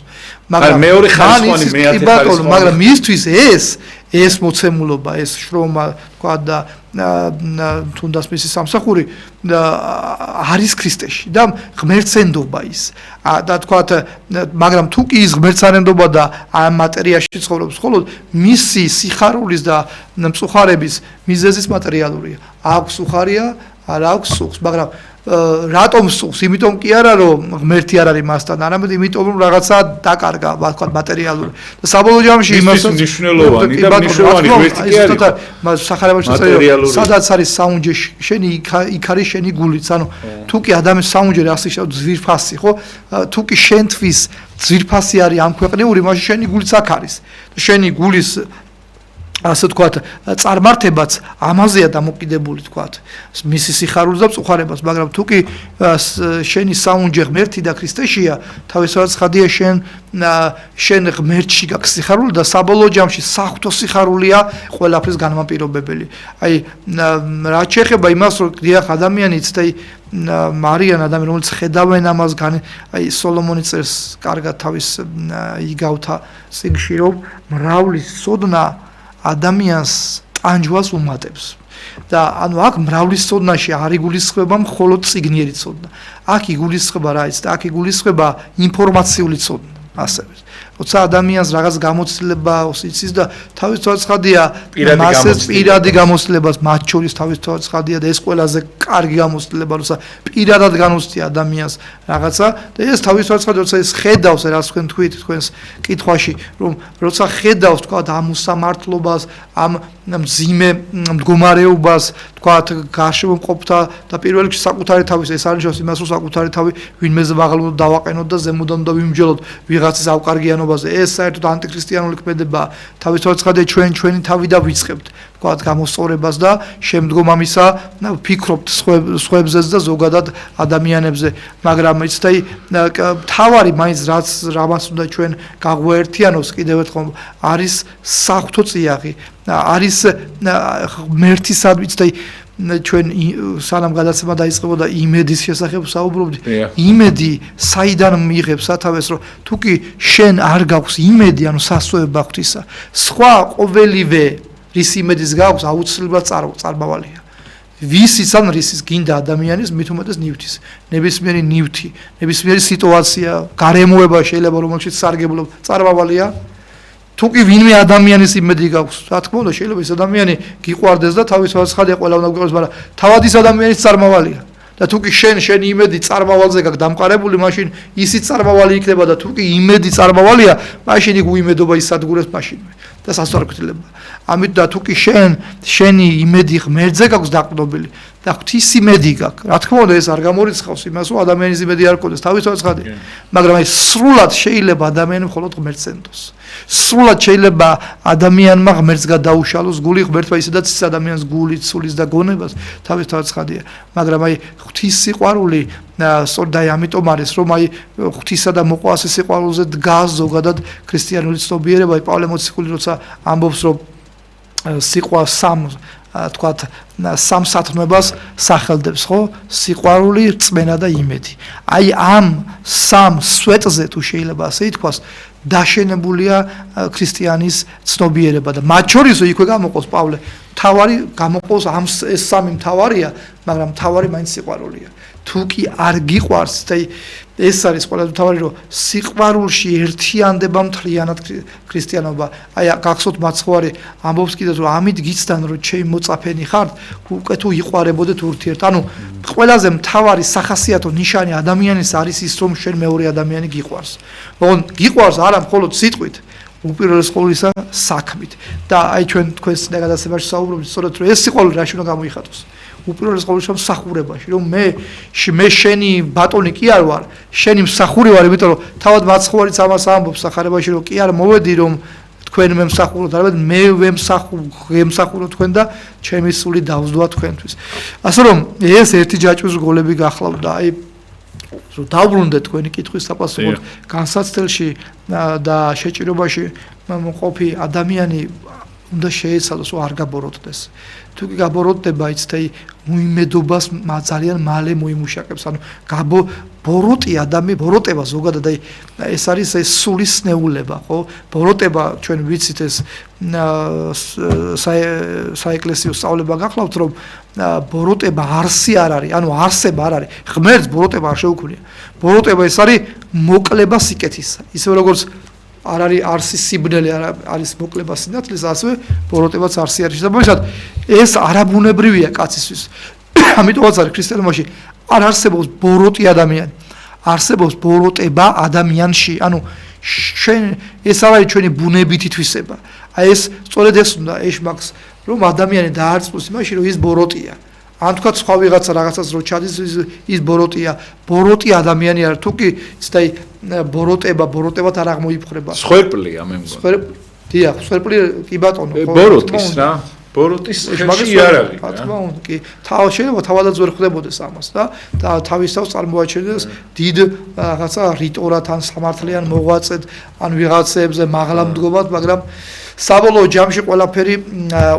მაგრამ მეორე ხარისხვანი მეათე ხარისხვანი მაგრამ მისთვის ეს მოცემულობა, ეს შრომა თქვა და თუნდაც მისი სამსახური არის ქრისტეში და ღმერთსენდობა ის და თქვა მაგრამ თუ კი ის ღმერთსანენდობა და ამ მატერიაში ცხოვრობს მხოლოდ მისი სიხარულის და მწუხარების მიზეზის მატერიალურია აქვს უხარია არ აქვს სულს მაგრამ რატომ სულს იმიტომ კი არა რომ ღმერთი არ არის მასთან არამედ იმიტომ რომ რაღაცა დაკარგა თქვა მატერიალური და საბოლოო ჯამში იმას მნიშვნელოვანი და მნიშვნელოვანი ღმერთი კი არის სახარებაში სადაც არის საუნჯე შენი იქ არის შენი გულიც ანუ თუ კი ადამიანის საუნჯე ასე ძვირფასი ხო თუ კი შენთვის ძვირფასი არის ამ ქვეყნიური მაშინ შენი გულიც აქ არის შენი გულის ასე თქვათ წარმართებაც ამაზეა დამოკიდებული თქვათ მისი სიხარულს და მწუხარებას მაგრამ თუ კი შენი საუნჯე ღმერთი და ქრისტეშია თავისთავად ხადია შენ ღმერთში გაქვს სიხარული და საბოლოო ჯამში საღვთო სიხარულია ყველაფრის განმაპირობებელი აი რა შეეხება იმას რომ დიახ ადამიანიც და მარიან ადამიანი რომელიც ხედავენ ამას აი სოლომონი წერს კარგად თავის იგავთა წიგნში რომ მრავლის სოდნა ადამიანს ტანჯვას უმატებს და ანუ აქ მრავლის სოდნაში არ იგულისხმება მხოლოდ წიგნიერი სოდნა აქ იგულისხმება რა ის და აქ იგულისხმება ინფორმაციული სოდნა ასევე როცა ადამიანს რაღაც გამოცდილება იცის და თავისთავად ცხადია მასეს პირადი გამოცდილებას მათ შორის თავისთავად ცხადია და ეს ყველაზე კარგი გამოცდილება როცა პირადად განუცდია ადამიანს რაღაცა და ეს თავისთავად ცხადია როცა ეს ხედავს რაც თქვენ თქვით თქვენს კითხვაში რომ როცა ხედავს თქვა ამ უსამართლობას ამ მძიმე მდგომარეობას თქვა გარშემო მყოფთა და პირველ რიგში საკუთარი თავის ეს არის იმას რომ საკუთარი თავი ვინმეზე მაღლა უნდა დავაყენოთ და ზემოდან უნდა ვიმჯელოთ ვიღაცის ავკარგიანობაზე ეს საერთოდ ანტიქრისტიანული ქმედება თავისთავად ცხადია ჩვენი თავი და ვიწყებთ თქვა გამოსწორებას და შემდგომ ამისა ვფიქრობთ სხვებზეც და ზოგადად ადამიანებზე მაგრამ იცით აი თავარი მაინც რამაც უნდა ჩვენ გაგვაერთიანოს კიდევ ერთხელ არის საღვთო წიაღი არის ღმერთისადმი იცით აი ჩვენ სანამ გადაცემა დაიწყებოდა იმედის შესახებ საუბრობდი იმედი საიდან მიიღებს სათავეს რომ თუ კი შენ არ გაქვს იმედი ანუ სასწოება ღვთისა სხვა ყოველივე რის იმედის გაქვს აუცილებლად წარმავალია ვისიც ან რისიც გინდა ადამიანის მით უმეტეს ნივთის ნებისმიერი ნივთი ნებისმიერი სიტუაცია გარემოება შეიძლება რომელშიც სარგებლობ წარმავალია თუ კი ვინმე ადამიანის იმედი გაქვს რა თქმა უნდა შეიძლება ეს ადამიანი გიყვარდეს და თავისთავად ხადია ყველა უნდა გიყვარდეს მაგრამ თავად ის ადამიანის წარმავალია და თუ კი შენი იმედი წარმავალზე გაქვს დამყარებული მაშინ ისიც წარმავალი იქნება და თუ კი იმედი წარმავალია მაშინ იქ უიმედობა ისადგურებს მაშინვე და სასწორკვეთილება. ამით და თუ კი შენი იმედი ღმერთზე გაქვს დაყრდნობილი და ღვთის იმედი გაქვს. რა თქმა უნდა ეს არ გამორიცხავს იმას, რომ ადამიანის იმედი არ გქონდეს, თავისთავად ცხადია. მაგრამ აი სრულად შეიძლება ადამიანი მხოლოდ ღმერთს ენდოს. სრულად შეიძლება ადამიანმა ღმერთს გადაუშალოს, გული ღმერთმა ისედაც ის ადამიანს გულით, სულით და გონებას თავისთავად ცხადია. მაგრამ აი ღვთის სიყვარული სწორედ აი ამიტომ არის, რომ აი ღვთისა და მოყვასის სიყვარულზე დგას ზოგადად ქრისტიანული ცნობიერება, აი პავლე მოციქული როცა ამბობს, რომ სიყვარული სამ სათნოებას სახელდებს, ხო? სიყვარული, რწმენა და იმედი. აი ამ სამ სვეტზე თუ შეიძლება ასე ითქვას, დაშენებულია ქრისტიანის ცნობიერება და მათ შორის იქვე გამოყოს პავლე. თავარი გამოყოს ეს სამი მთავარია, მაგრამ მთავარი მაინც სიყვარულია. თუ კი არ გიყვარს და ეს არის ყველაზე მთავარი, რომ სიყვარულში ერთიანდება მთლიანად ქრისტიანობა. აი გახსოვთ მაცხოვარი ამბობს კიდევ, რომ ამით გიცდან, რომ ჩემი მოწაფენი ხართ, უკვე თუ იყარებოდეთ ურთიერთ. ანუ ყველაზე მთავარი სახასიათო ნიშანი ადამიანის არის ის, რომ შენ მეორე ადამიანი გიყვარს. ოღონდ გიყვარს არა მხოლოდ სიტყვით, უპირველეს ყოვლისა საქმით. და აი ჩვენ თქვენს გადაცემაში საუბრობთ, სწორედ რომ ეს სიყვარული რაში უნდა გამოიხატოს. უპირველეს ყოვლისა მსახურებაში, რომ მე შენი ბატონი კი არ ვარ, შენი მსახური ვარ, იმიტომ რომ თავად მაცხოვარიც ამას ამბობს სახარებაში, რომ კი არ მოვედი, რომ თქვენ მე მსახუროთ, არამედ მე ვემსახუროთ თქვენ და ჩემი სული დავსდვა თქვენთვის. ასე რომ ეს ერთი ჯაჭვის გოლები გახლავთ და აი რომ დავბრუნდეთ თქვენი კითხვის საპასუხოდ განსაცდელში და შეჭირობაში მყოფი ადამიანი უნდა შეეცადოს, რომ არ გაბოროტდეს. თუ კი გაბოროტდება, იცით, უიმედობას ძალიან მალე მოიმუშაკებს. ანუ ბოროტება ზოგადად აი ეს არის ეს სულის ნეულება, ხო? ბოროტება ჩვენ ვიცით ეს საეკლესიო სწავლება გახლავთ, რომ ბოროტება არსი არ არის, ანუ არსება არ არის. ღმერთს ბოროტება არ შეუქმნია. ბოროტება ეს არის მოკლება სიკეთისა. ისე როგორც არ არის არსის სიბნელე, არის მოკლება სინათლის, ასევე ბოროტებაც არსი არის. შესაბამისად, ეს არაბუნებრივია კაცისთვის. ამიტომაც არის ქრისტიანობაში არ არსებობს ბოროტი ადამიანი. არსებობს ბოროტება ადამიანში. ანუ ეს არ არის ჩვენი ბუნებითი თვისება. აი ეს სწორედ ეს უნდა ეშმაკს, რომ ადამიანი დაარწმუნოს იმაში, რომ ის ბოროტია. ან თქვა სხვა ვიღაცა რაღაცას რო ჩადის, ის ბოროტია. ბოროტი ადამიანი არ თუ კი ცდაი ბოროტებად არ აღმოიფხრება. სხერპლია მე მგონი. დიახ, სხერპლი კი ბატონო, ხო? ბოროტის რა. ბოროტის ხელში იარაღი. რა თქმა უნდა, კი. შეიძლება თავადაც ვერ ხვდებოდეს ამას და თავის თავს წარმოაჩენდეს დიდ რაღაცა რიტორად ან სამართლიან მოღვაწედ ან ვიღაცებზე მაღლა მდგომად, მაგრამ საბოლოო ჯამში ყველაფერი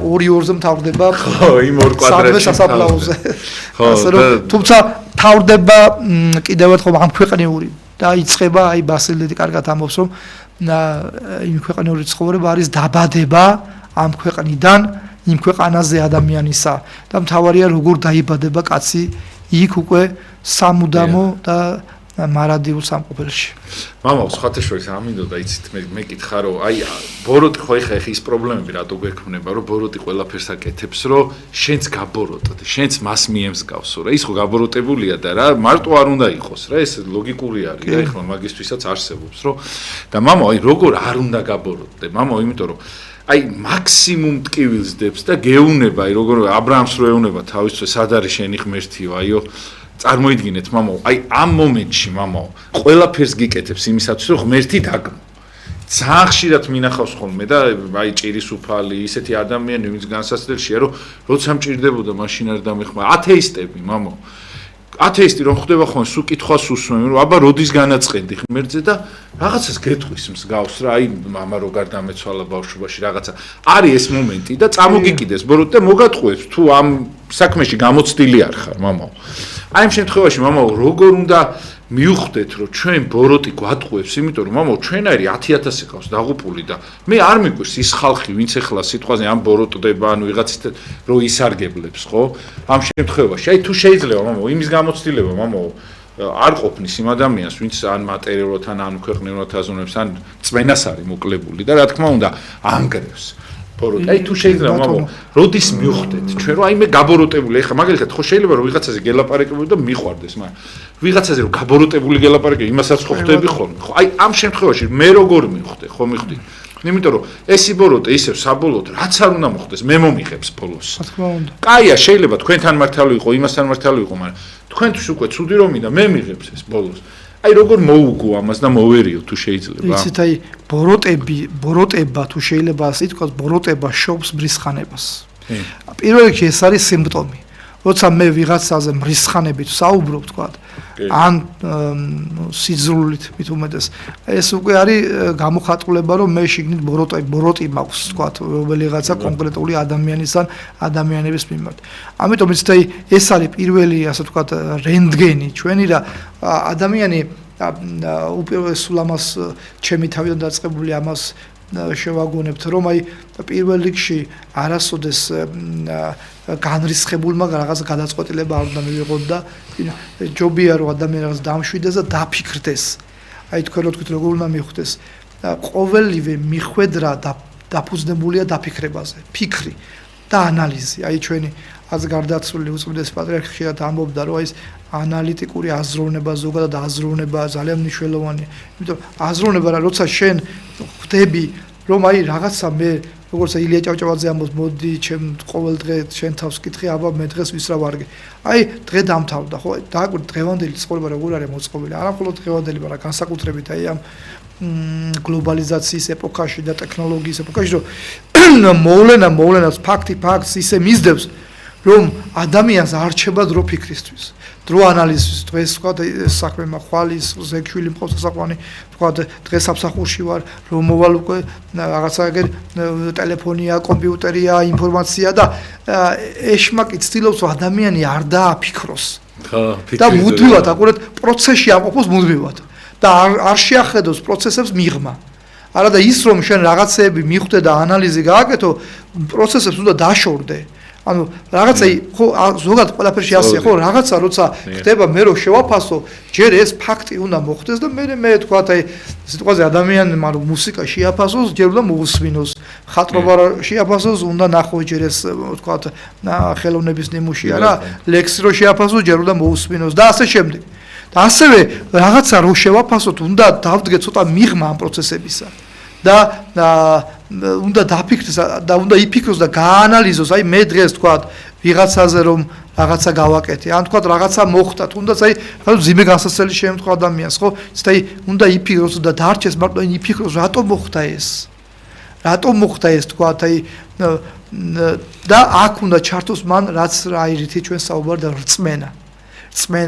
2-2-ზე მთავრდება. ხო, იმ ორ კვადრატში სასაფლაოზე. ხო, თუმცა მთავრდება კიდევ ერთხელ ამ ქვეყნიური და იწყება აი ბასილეთი კარგად ამბობს, რომ იმ ქვეყნიური ცხოვრება არის დაბადება ამ ქვეყნიდან იმ ქვეყანაზე ადამიანისა და მთავარია როგორ დაიბადება კაცი იქ უკვე სამუდამო და მარადიულ სამყოფელში. მამაო, სხვათა შორის ამინდოდა, იცით, მე კითხა, რომ აი ბოროტი ხო ეხა ის პრობლემები რატო გვექმნება, რომ ბოროტი ყველაფერს აკეთებს, რომ შენც გაბოროტოთ, შენც მას მიემსგავსო რა, ის ხო გაბოროტებულია და რა, მარტო არ უნდა იყოს რა, ეს ლოგიკური არის რა, ეხლა მაგისთვისაც არსებობს, რომ და მამაო, აი როგორ არ უნდა გაბოროტდე, მამაო, იმიტომ რომ აი მაქსიმუმ ტკივილს დებს და გეუნება, აი როგორ ა ブラ ამს რო ეუნება თავისწვე სად არის შენი ღმერთიო, აიო წარმოიდგინეთ მამაო, აი ამ მომენტში მამაო, ყველაფერს გიკეთებს იმისათვის, რომ ღმერთი დაგმო. ძალიან ხშირად მინახავს ხოლმე და აი ჭირის უფალი, ისეთი ადამიანი, ვინც განსაცდელშია, რომ როცა მჭირდებოდა, მაშინ არ დამეხმარა. ათეისტები, მამაო. ათეისტი რომ ხდება ხოლმე, სულ კითხვას უსმენ, რომ აბა როდის განაწყენდი ღმერთზე და რაღაცას გეტყვის მსგავს რა, აი მამა როგორ დამეცვალა ბავშვობაში რაღაცა. არის ეს მომენტი და წამოგიკიდეს ბოროტი და მოგატყუებს თუ ამ საქმეში გამოცდილი არ ხარ, მამაო. აი ამ შემთხვევაში მამაო, როგორ უნდა მივხვდეთ, რომ ჩვენ ბოროტი გვატყუებს, იმიტომ რომ მამაო, ჩვენაირი 10,000 ყავს დაღუპული და მე არ მიგვირს ის ხალხი, ვინც ახლა სიტყვაზე ამ ბოროტდება, ანუ ვიღაცით რო ისარგებლებს, ხო? ამ შემთხვევაში, აი თუ შეიძლება მამაო, იმის გამოცდილება მამაო არ ყოფნის იმ ადამიანს, ვინც ან მატერიალურად ან ქვეყნიურად აზროვნებს, ან წმენას არის მოკლებული და რა თქმა უნდა, ანგრევს. ბოროტი. აი თუ შეიძლება მამაო, როდის მივხვდეთ ჩვენ რომ აი მე გაბოროტებული, ეხლა მაგალითად ხო შეიძლება რომ ვიღაცაზე გელაპარაკებო და მიყვარდეს, მაგრამ ვიღაცაზე რომ გაბოროტებული გელაპარაკებო, იმასაც ხო ხვდები ხოლმე. ხო, აი ამ შემთხვევაში მე როგორ მივხვდე, ხო მივხვდი. იმიტომ რომ ეს იბოროტე ისევ საბოლოოდ რაც არ უნდა მოხდეს, მე მომიღებს ბოლოს. რა თქმა უნდა. კაია, შეიძლება თქვენთან მართალი იყო, იმასთან მართალი იყო, მაგრამ თქვენთვის უკვე ცუდი რომ მინდა, მე მიღებს ეს ბოლოს. აი როგორ მოუგო ამას და მოვერიო თუ შეიძლება. იცით აი ბოროტება თუ შეიძლება ასე თქვას, ბოროტება შობს მრისხანებას. პირველ რიგში ეს არის სიმპტომი. როცა მე ვიღაცაზე მრისხანებით ვსაუბრობ, თქვა, ან სიძრულით მით უმეტეს, ეს უკვე არის გამოხატულება, რომ მე შიგნით ბოროტი მაქვს, თქვა, რომელიღაცა კონკრეტული ადამიანისთან, ადამიანების მიმართ. ამიტომ იცით აი ეს არის პირველი, ასე თქვა, რენტგენი ჩვენი რა ადამიანი უპირველეს ამას ჩემი თავიდან დაწყებული ამას შევაგონებთ, რომ აი პირველ რიგში არასოდეს განრისხებულმა რაღაც გადაწყვეტილება არ უნდა მივიღოთ და ჯობია რომ ადამიანი რაღაც დამშვიდეს და დაფიქრდეს. აი თქვენ რო თქვით როგორ უნდა მიხვდეს. ყოველივე მიხვედრა დაფუძნებულია დაფიქრებაზე, ფიქრი და ანალიზი. აი ჩვენი აზგარდაცული უწმიდეს პატრიარქი ხშირად ამბობდა, რომ აი ეს ანალიტიკური აზროვნება ზოგადად აზროვნება ძალიან მნიშვნელოვანია. იმიტომ აზროვნება რა როცა შენ ხვდები რომ აი რაღაცა მე როგორც ილია ჭავჭავაძე ამბობს მოდი ჩემ ყოველ დღე შენ თავს კითხე აბა მე დღეს ვის რა ვარგე. აი დღე დამთავრდა ხო დააკვირდი დღევანდელი ცხოვრება როგორ არის მოწყობილი. არა მხოლოდ დღევანდელი, მაგრამ განსაკუთრებით აი ამ გლობალიზაციის ეპოქაში და ტექნოლოგიის ეპოქაში რომ მოვლენას ფაქტს ისე მისდევს რომ ადამიანს არ რჩება დრო ფიქრისთვის. დრო ანალიზის დღეს თქვა საქმე მახვალის ზეგშვილი მყავს საყვანი თქვა დღეს სამსახურში ვარ რომ მოვალ უკვე რაღაცა ეგერ ტელეფონია კომპიუტერია ინფორმაცია და ეშმაკი ცდილობს რომ ადამიანი არ დააფიქროს და მუდმივად აკურეთ პროცესში ამყოფოს მუდმივად და არ შეახედოს პროცესებს მიღმა არა და ის რომ შენ რაღაცეები მიხვდე და ანალიზი გააკეთო პროცესებს უნდა დაშორდე ანუ რაღაცა ხო ზოგადად ყველაფერში ასეა ხო რაღაცა როცა ხდება მე რო შევაფასო ჯერ ეს ფაქტი უნდა მოხდეს და მე თქვა აი სიტყვაზე ადამიანმა რომ მუსიკა შეაფასოს ჯერ უნდა მოусმინოს ხატრობა შეაფასოს უნდა ნახოს ჯერ ეს თქვა ხელოვნების ნიმუშია რა ლექსი რო შეაფასოს ჯერ უნდა მოусმინოს და ასე შემდეგ და ასევე რაღაცა რო შევაფასოთ უნდა დავდგეთ ცოტა მიღმა ამ პროცესებისა და უნდა დაფიქრდეს და უნდა იფიქროს და გაანალიზოს აი მე დღეს თქვა ვიღაცაზე რომ რაღაცა გავაკეთე ან თქვა რაღაცა მოხდა თუნდაც აი ზიმე განსაცდელი შემთხვევა ადამიანს ხო აი უნდა იფიქროს და დარჩეს მარტო იფიქროს რატომ მოხდა ეს თქვა აი და აქ უნდა ჩართოს მან რაც რაირითი ჩვენ საუბარი და რწმენა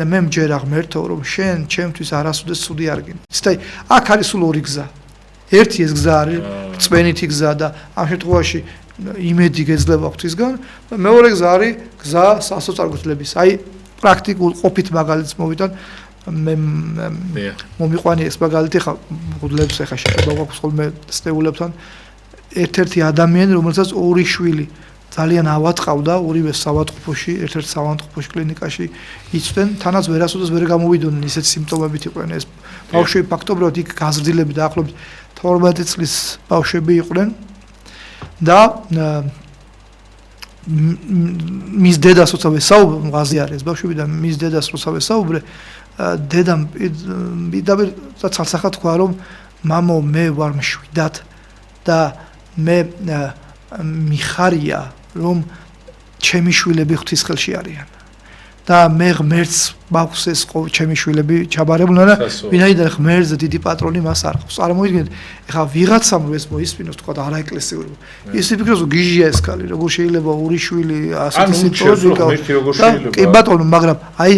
მე მჯერა ღმერთო რომ შენ ჩემთვის არასოდეს ცუდი არ გინდა აი აქ არის სულ ორი გზა ერთი ეს გზა არის წვენითი გზა და ამ შემთხვევაში იმედი გეძლება ღვთისგან და მეორე გზა არის გზა სასოწარკვეთლების აი პრაქტიკულ ყოფით მაგალითს მოვიდან მე მომიყვანი ეს მაგალითი ხა მგლებს ახლა შეიძლება გვაქვს ხოლმე სტეულებთან ერთ-ერთი ადამიანი რომელსაც ორი შვილი ძალიან ავატყავდა ორივე საავადმყოფოში ერთ-ერთ საავადმყოფოში კლინიკაში იცვდნენ თანაც ვერასოდეს ვერ გამოვიდოდნენ ისეთ სიმპტომებით იყვნენ ეს ბავშვები ფაქტობრივად იქ გაზრდილები დაახლოებით 12 წლის ბავშვები იყვნენ და მის დედას როცა ვესაუბრე მაღაზი არის ბავშვები და მის დედას როცა ვესაუბრე დედამ და ცალსახად თქვა რომ მამო მე ვარ მშვიდად და მე მიხარია რომ ჩემი შვილები ღვთის ხელში არიან და მე ღმერთს მაქვს ეს ჩემი შვილები ჩაბარებულნა და ვინაიდან ღმერთზე დიდი პატრონი მას არ ყავს წარმოიდგინეთ ეხლა ვიღაცამ ეს მოისმინოს თქვა და არაეკლესიური ის იფიქროს გიჟია ეს ქალი როგორ შეიძლება ორი შვილი ასეთი სიტუაცია კი ბატონო მაგრამ აი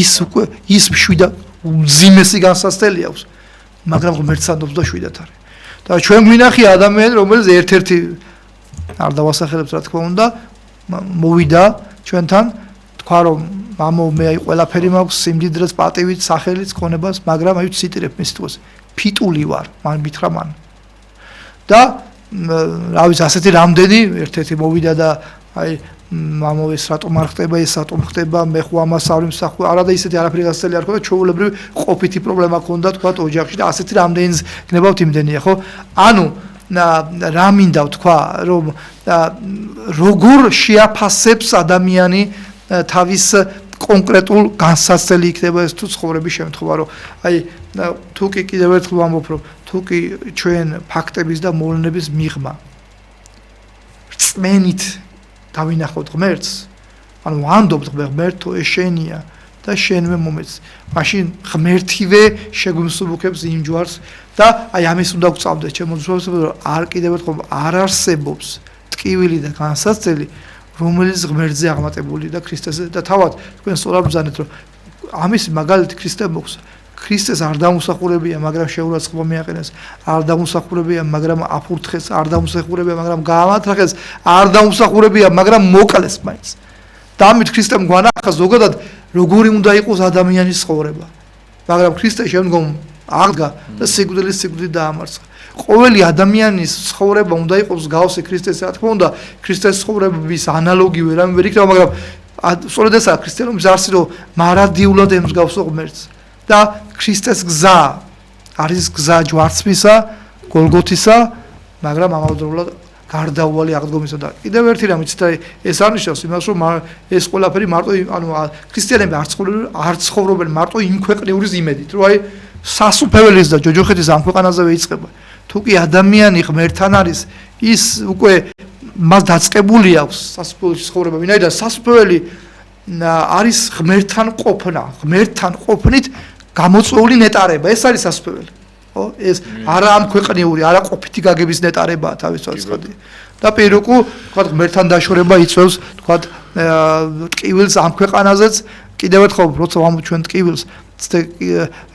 ის უკვე ის მშვიდა მძიმესი განსაცდელი აქვს მაგრამ ღმერთს ანდობს და შვიდად არის და ჩვენ გვინახია ადამიანი რომელიც ერთ-ერთი არ დავასახელებთ რა თქმა უნდა მოვიდა ჩვენთან თქვა რომ მამო მე აი ყველაფერი მაქვს სიმდიდრეც პატივით სახელით ქონებას მაგრამ აი ვციტირებ მის თვალს ფიტული ვარ მან მითხრა მან და რა ვიცი ასეთი რამდენი ერთ-ერთი მოვიდა და აი მამო ეს რატომ არ ხდება ეს რატომ ხდება მე ხო ამას არ ვიმსახურე არა და ისეთი არაფერი გასწრელი არ ხდება ჩვეულებრივი ყოფითი პრობლემა ქონდა თქვა ოჯახში და ასეთი რამდენიც გნებავთ იმდენია ხო ანუ რა მინდა ვთქვა რომ როგორ შეაფასებს ადამიანი თავის კონკრეტულ განსაცდელი იქნება ეს თუ ცხოვრების შემთხვევა რომ აი თუ კი კიდევ ერთხელ ვამბობ, რომ თუ კი ჩვენ ფაქტების და მოვლენების მიღმა რწმენით დავინახავთ ღმერთს, ანუ ვანდობთ ღმერთო ეს შენია და შენვე მომეც. მაშინ ღმერთივე შეგვიმსუბუქებს იმ ჯვარს და აი ამის უნდა გვწავდეს ჩემო ძმაებო, რომ არ კიდევ ერთხელ არ არსებობს ტკივილი და განსაცდელი, რომელიც ღმერთზე აღმატებული და ქრისტეზე და თავად თქვენ სწორად ბრძანეთ, რომ ამის მაგალითი ქრისტე მოხს. ქრისტეს არ დამუსახურებია, მაგრამ შეურაცხყოფა მიაყენეს, არ დამუსახურებია, მაგრამ აფურთხეს, არ დამუსახურებია, მაგრამ გაამართლეს, არ დამუსახურებია, მაგრამ მოკლეს მაინც. და ამით ქრისტემ გვანახა ზოგადად როგორი უნდა იყოს ადამიანის ცხოვრება. მაგრამ ქრისტე შემდგომ აღდგა და სიკვდილით დაამარცხა. ყოველი ადამიანის ცხოვრება უნდა იყოს მსგავსი ქრისტეს, რა თქმა უნდა, ქრისტეს ცხოვრების ანალოგივე რამე ვერ იქნება, მაგრამ სწორედ ესაა ქრისტიანობის არსი, რომ მარადიულად ემსგავსო ღმერთს. და ქრისტეს გზა არის გზა ჯვარცმისა, გოლგოთისა, მაგრამ ამავდროულად გარდაუვალი აღდგომისა და კიდევ ერთი რამ იცით, ეს არნიშნავს იმას, რომ ეს ყველაფერი მარტო ანუ ქრისტიანები არ ცხოვრობენ მარტო იმ ქვეყნიურის იმედით, რომ აი სასუფეველის და ჯოჯოხეთის ამ ქვეყანაზევე იწყება. თუ კი ადამიანი ღმერთთან არის, ის უკვე მას დაწყებული აქვს სასუფეველში ცხოვრება, ვინაიდან სასუფეველი არის ღმერთთან ყოფნა, ღმერთთან ყოფნით გამოწვეული ნეტარება, ეს არის სასუფეველი. ხო? ეს არა ამ ქვეყნიური, არა ყოფითი გაგების ნეტარებაა თავის თვალსაჩინო. და პირუკუ, თქვა ღმერთთან დაშორება იწვევს, თქვა ტკივილს ამ ქვეყანაზეც, კიდევ ერთხელ, როცა ვამბობ ჩვენ ტკივილს,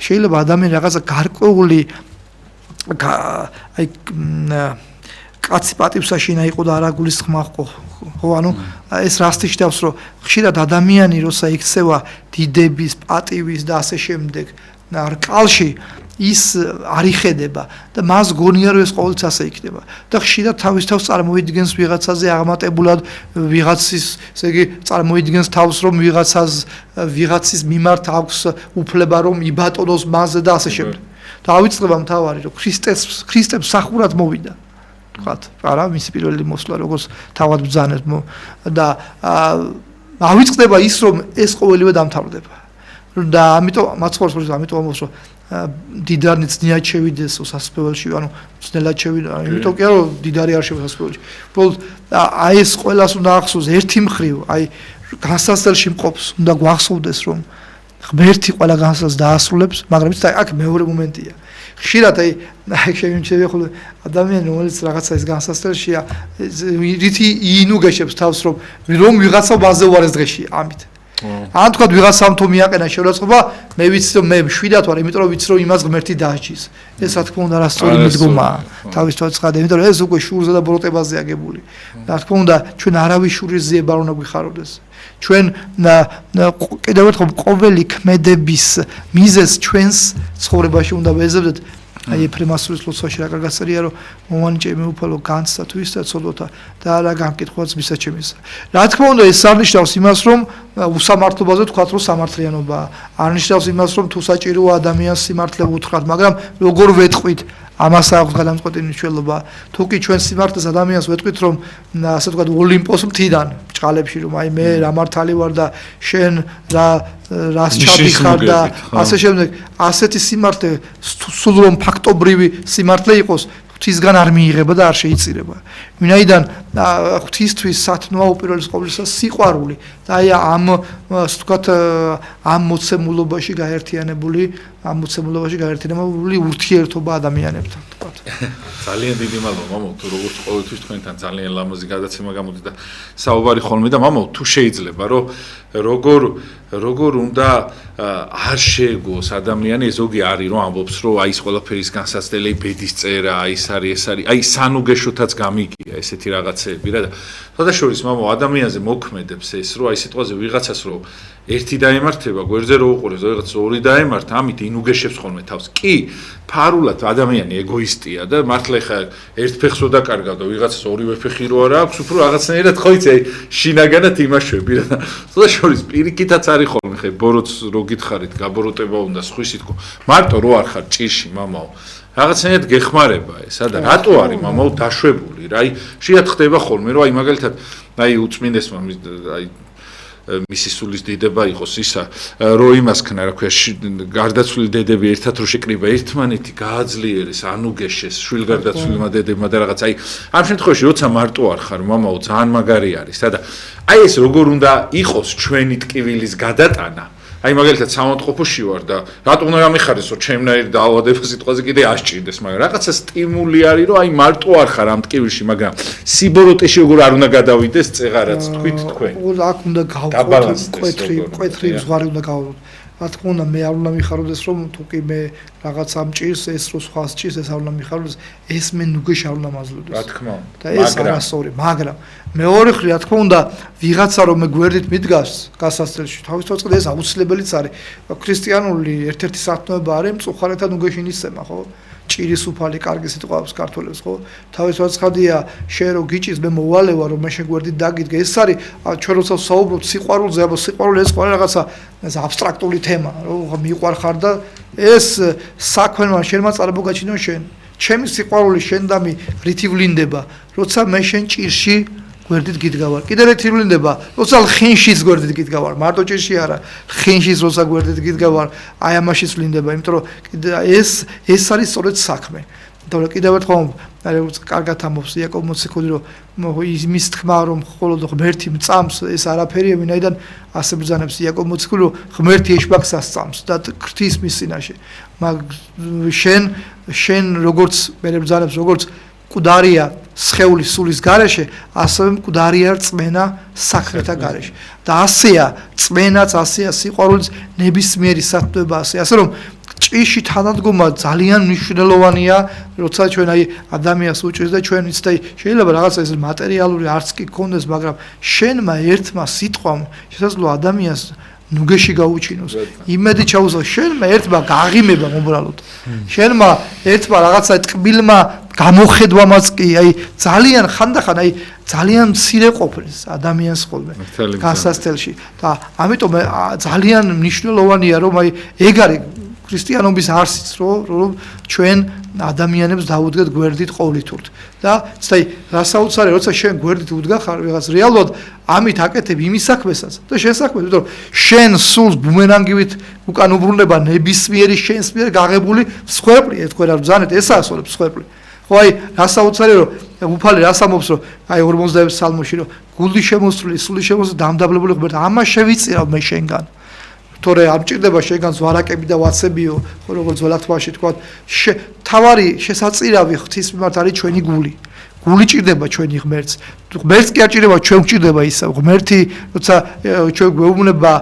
შეიძლება ადამიანი რაღაცა გარკვეული აი კაცი პატივსაშინა იყო და არა გულისხმა ხო, ანუ ეს რასტი შედავს, რომ ხშირად ადამიანი როცა იქცევა დიდების, პატივის და ასე შემდეგ რკალში ის არ იხედება და მას გონია რომ ეს ყოველთვის ასე იქნება და ხშირად თავის თავს წარმოიდგენს ვიღაცაზე აღმატებულად ვიღაცის, ესე იგი წარმოიდგენს თავს რომ ვიღაცის მიმართ აქვს უფლება რომ იბატონოს მასზე და ასე შემდეგ. და ავიწყდება მთავარი რომ ქრისტემ სახურად მოვიდა. თქვათ, არა, მისი პირველი მოსვლა როგორც თავად ბრძანეთ და ავიწყდება ის რომ ეს ყოველივე დამთავრდება. და ამიტომ მაცხოვრს ამიტომ ამბობს რომ დიდარნი ძნიად შევიდეს სასუფეველში, ანუ ძნელად შევიდა, იმიტომ კი არა რომ დიდარი არ შევა სასუფეველში. უბრალოდ აი ეს ყველას უნდა ახსოვს ერთი მხრივ, აი განსაცდელში მყოფს უნდა გვახსოვდეს რომ ღმერთი ყველა განსაცდელს დაასრულებს, მაგრამ ის აქ მეორე მომენტია. ხშირად აი შემიძლია ხოლმე ადამიანი რომელიც რაღაცა ის განსაცდელშია, რითი იინუგეშებს თავს რომ ვიღაცა მასზე უარეს დღეში ამით. ან თქვა ვიღაცამ თუ მიაყენა შეურაცხყოფა, მე ვიცი რომ მე შვიდად ვარ, იმიტომ რომ ვიცი რომ იმას ღმერთი დააჭის. ეს რა თქმა უნდა რასწორი მიდგომაა თავის თვალსაჩინო, იმიტომ რომ ეს უკვე შურზე და ბროტებაზე აგებული. რა თქმა უნდა ჩვენ არავის შურის ძიება არ უნდა გვიხაროდეს. ჩვენ კიდევ ერთხელ ყოველი ქმედების მიზეზს ჩვენს ცხოვრებაში უნდა ვეზებდეთ. აი ეფრემასურის ლოცვაში რა კარგად წერია რომ მომანიჭე მეუფალო განცდა თუ ისდა ცოდოთა და არა განკითხვაც მისაჩემისა. რა თქმა უნდა ეს არნიშნავს იმას რომ უსამართლობაზე თქვათ რომ სამართლიანობაა. არნიშნავს იმას რომ თუ საჭიროა ადამიანს სიმართლე უთხრათ, მაგრამ როგორ ვეტყვით ამას აქვს გადამწყვეტი მნიშვნელობა. თუ კი ჩვენ სიმართლეს ადამიანს ვეტყვით რომ ასე ვთქვათ ოლიმპოს მთიდან ბჭყალებში რომ აი მე რა მართალი ვარ და შენ რას ჩადიხარ და ასე შემდეგ, ასეთი სიმართლე სულ რომ ფაქტობრივი სიმართლე იყოს, ღვთისგან არ მიიღება და არ შეიწირება. ვინაიდან ღვთისთვის სათნოა უპირველეს ყოვლისა სიყვარული და აი ამ ასე ვთქვათ ამ მოცემულობაში გაერთიანებული ურთიერთობა ადამიანებთან, ვთქვათ. ძალიან დიდი მადლობა მამო, თუ როგორც ყოველთვის თქვენთან ძალიან ლამაზი გადაცემა გამოდი და საუბარი ხოლმე და მამო, თუ შეიძლება რომ როგორ უნდა არ შეეგოს ადამიანი, ზოგი არის რომ ამბობს რომ აი ეს ყველაფერის განსაცდელი ბედის წერა, ეს არის აი სანუგეშოთაც გამიგია ესეთი რაღაცეები რა და შესაძლოა მამო ადამიანზე მოქმედებს ეს რომ აი სიტყვაზე ვიღაცას რომ ერთი დაემართება, გვერდზე რო უყურებს, ვიღაც ორი დაემართა, ამით ინუგეშებს ხოლმე თავს. კი, ფარულად ადამიანი ეგოისტია და მართლა ხა ერთ ფეხსო დაკარგავ და ვიღაცას ორივე ფეხი რო არა აქვს, უფრო რაღაცნაირად ხო იცი, აი შინაგანად იმაშვები რა. შესაძლოა პირიქითაც არის ხოლმე ხე ბოროტს რო გითხარით, გაბოროტება უნდა სხვისი თქო. მარტო რო არ ხარ ჭირში, მამაო. რაღაცნაირად გეხმარება ესა და რატო არის მამაო დაშვებული რა? აი შეიძლება ხდება ხოლმე რომ აი მაგალითად აი უწმინდესმა აი მისი სულის დიდება იყოს ისა, რომ იმას ქნა, რა ქვია, გარდაცვლილი დედები ერთად რო შეკრიბა ერთმანეთი, გააძლიერეს, ანუგეშეს, შვილგარდაცვლილმა დედებმა და რაღაც. აი, ამ შემთხვევაში როცა მარტო არ ხარ, მამაო, ძალიან მაგარი არის. და აი ეს როგორ უნდა იყოს ჩვენი ტკივილის გადატანა. აი მაგალითად სამონტყოფოში ვარ და რატომ უნდა გამიხარდეს რომ ჩემნაირი დაავადება სიტყვაზე კიდე ასჭირდეს, მაგრამ რაღაცა სტიმული არის რომ აი მარტო არ ხარ ამ ტკივილში, მაგრამ სიბოროტეში როგორ არ უნდა გადავიდეს წეღარაც თქვით თქვენ. აქ უნდა გავყოთ კვეთრი ზღვარი უნდა გავყოთ. რა თქმა უნდა მე არ უნდა მიხარდეს რომ თუ კი მე რაღაც ამ ჭირს ეს რო სხვა ჭირს ეს არ უნდა მიხარდეს ეს მე ნუგეში არ უნდა მაძლევდეს. რა თქმა უნდა. და ეს არასწორი, მაგრამ მეორე ხრი რა თქმა უნდა ვიღაცა რომ მე გვერდით მიდგას გასასწრებში თავისთავად ეს აუცილებელიც არის. ქრისტიანული ერთ-ერთი სათნოება არის მწუხარეთა ნუგეში ნისცემა, ხო? ჭირის უფალი კარგი სიტყვა აქვს ქართველებს, ხო? თავისთავად ცხადია, შენ რო გიჭირს მე მოვალევა რომ მე შეგვერდით დაგიდგე. ეს არის ჩვენ როცა საუბრობთ სიყვარულზე, აბა სიყვარული ეს ყველა რაღაცა ეს აბსტრაქტული თემა, რომ მიყვარხარ და ეს საქმეა შენმა წარმოგაჩინო შენ. ჩემი სიყვარული შენდამი რითივლინდება, როცა მე შენ ჭირში გვერდით გიდგავარ. კიდე რითივლინდება, როცა ხინშიც გვერდით გიდგავარ, მარტო ჭირში არა, ხინშიც როცა გვერდით გიდგავარ, აი ამაშიც ვლინდება, იმიტომ რომ ეს არის სწორედ საქმე. და კიდევ ერთხელ კარგად ამბობს იაკობ მოციქული რომ იმის თქმა რომ მხოლოდ ღმერთი მწამს ეს არაფერია ვინაიდან ასე ბრძანებს იაკობ მოციქული რომ ღმერთი ეშბაკსას წამს და ღვთის მის წინაშე მაგ შენ როგორც მე ბრძანებს როგორც მკვდარია სხეულის სულის გარეშე ასევე მკვდარია რწმენა საქმეთა გარეშე და ასეა წმენაც ასეა სიყვარულიც ნებისმიერი სათნოება ასე რომ ჭიში თანადგომა ძალიან მნიშვნელოვანია, როცა ჩვენ აი ადამიანს უჭირს და ჩვენ იცით შეიძლება რაღაცა ეს მატერიალური არც კი გქონდეს, მაგრამ შენმა ერთმა სიტყვამ შესაძლოა ადამიანს ნუგეში გაუჩინოს. იმედი ჩაუზო შენმა ერთმა გაღიმება უბრალოდ. შენმა ერთმა რაღაცა ტკბილმა გამოხედვამაც კი აი ძალიან ხანდახან აი ძალიან მცირე ყოფნის ადამიანს ხოლმე გასასწელში და ამიტომ ძალიან მნიშვნელოვანია რომ აი ეგ არის ქრისტიანობის არსიც რომ ჩვენ ადამიანებს დაუდგეთ გვერდით ყოვლითურთ და ცდაი რასაუცარი როცა შენ გვერდით უდგახარ ვიღაც რეალურად ამით აკეთებ იმის საქმესაც და შენ საქმეს იმიტომ შენ სულს ბუმერანგივით უკან უბრუნება ნებისმიერი შენს მიერ გაღებული მსხვერპლი ეთქვენ არ ბრძანეთ ესაა სწორედ მსხვერპლი ხო აი რასაუცარი რომ უფალი რას ამბობს რომ აი 46 სალმოში რომ გული შემოსული სული შემოსული დამდაბლებული ღმერთი ამას შევიწირავ მე შენგან თორე არ მჭირდება შეგან ზვარაკები და ვაცებიო, როგორც ველათვაში თქვა, თავარი შესაწირავი ღვთის მიმართ არის ჩვენი გული. გული ჭირდება ჩვენი ღმერთს. ღმერთს კი არ ჭირდება, ჩვენ გვჭირდება ისა. ღმერთი, როცა ჩვენ გვეუბნება,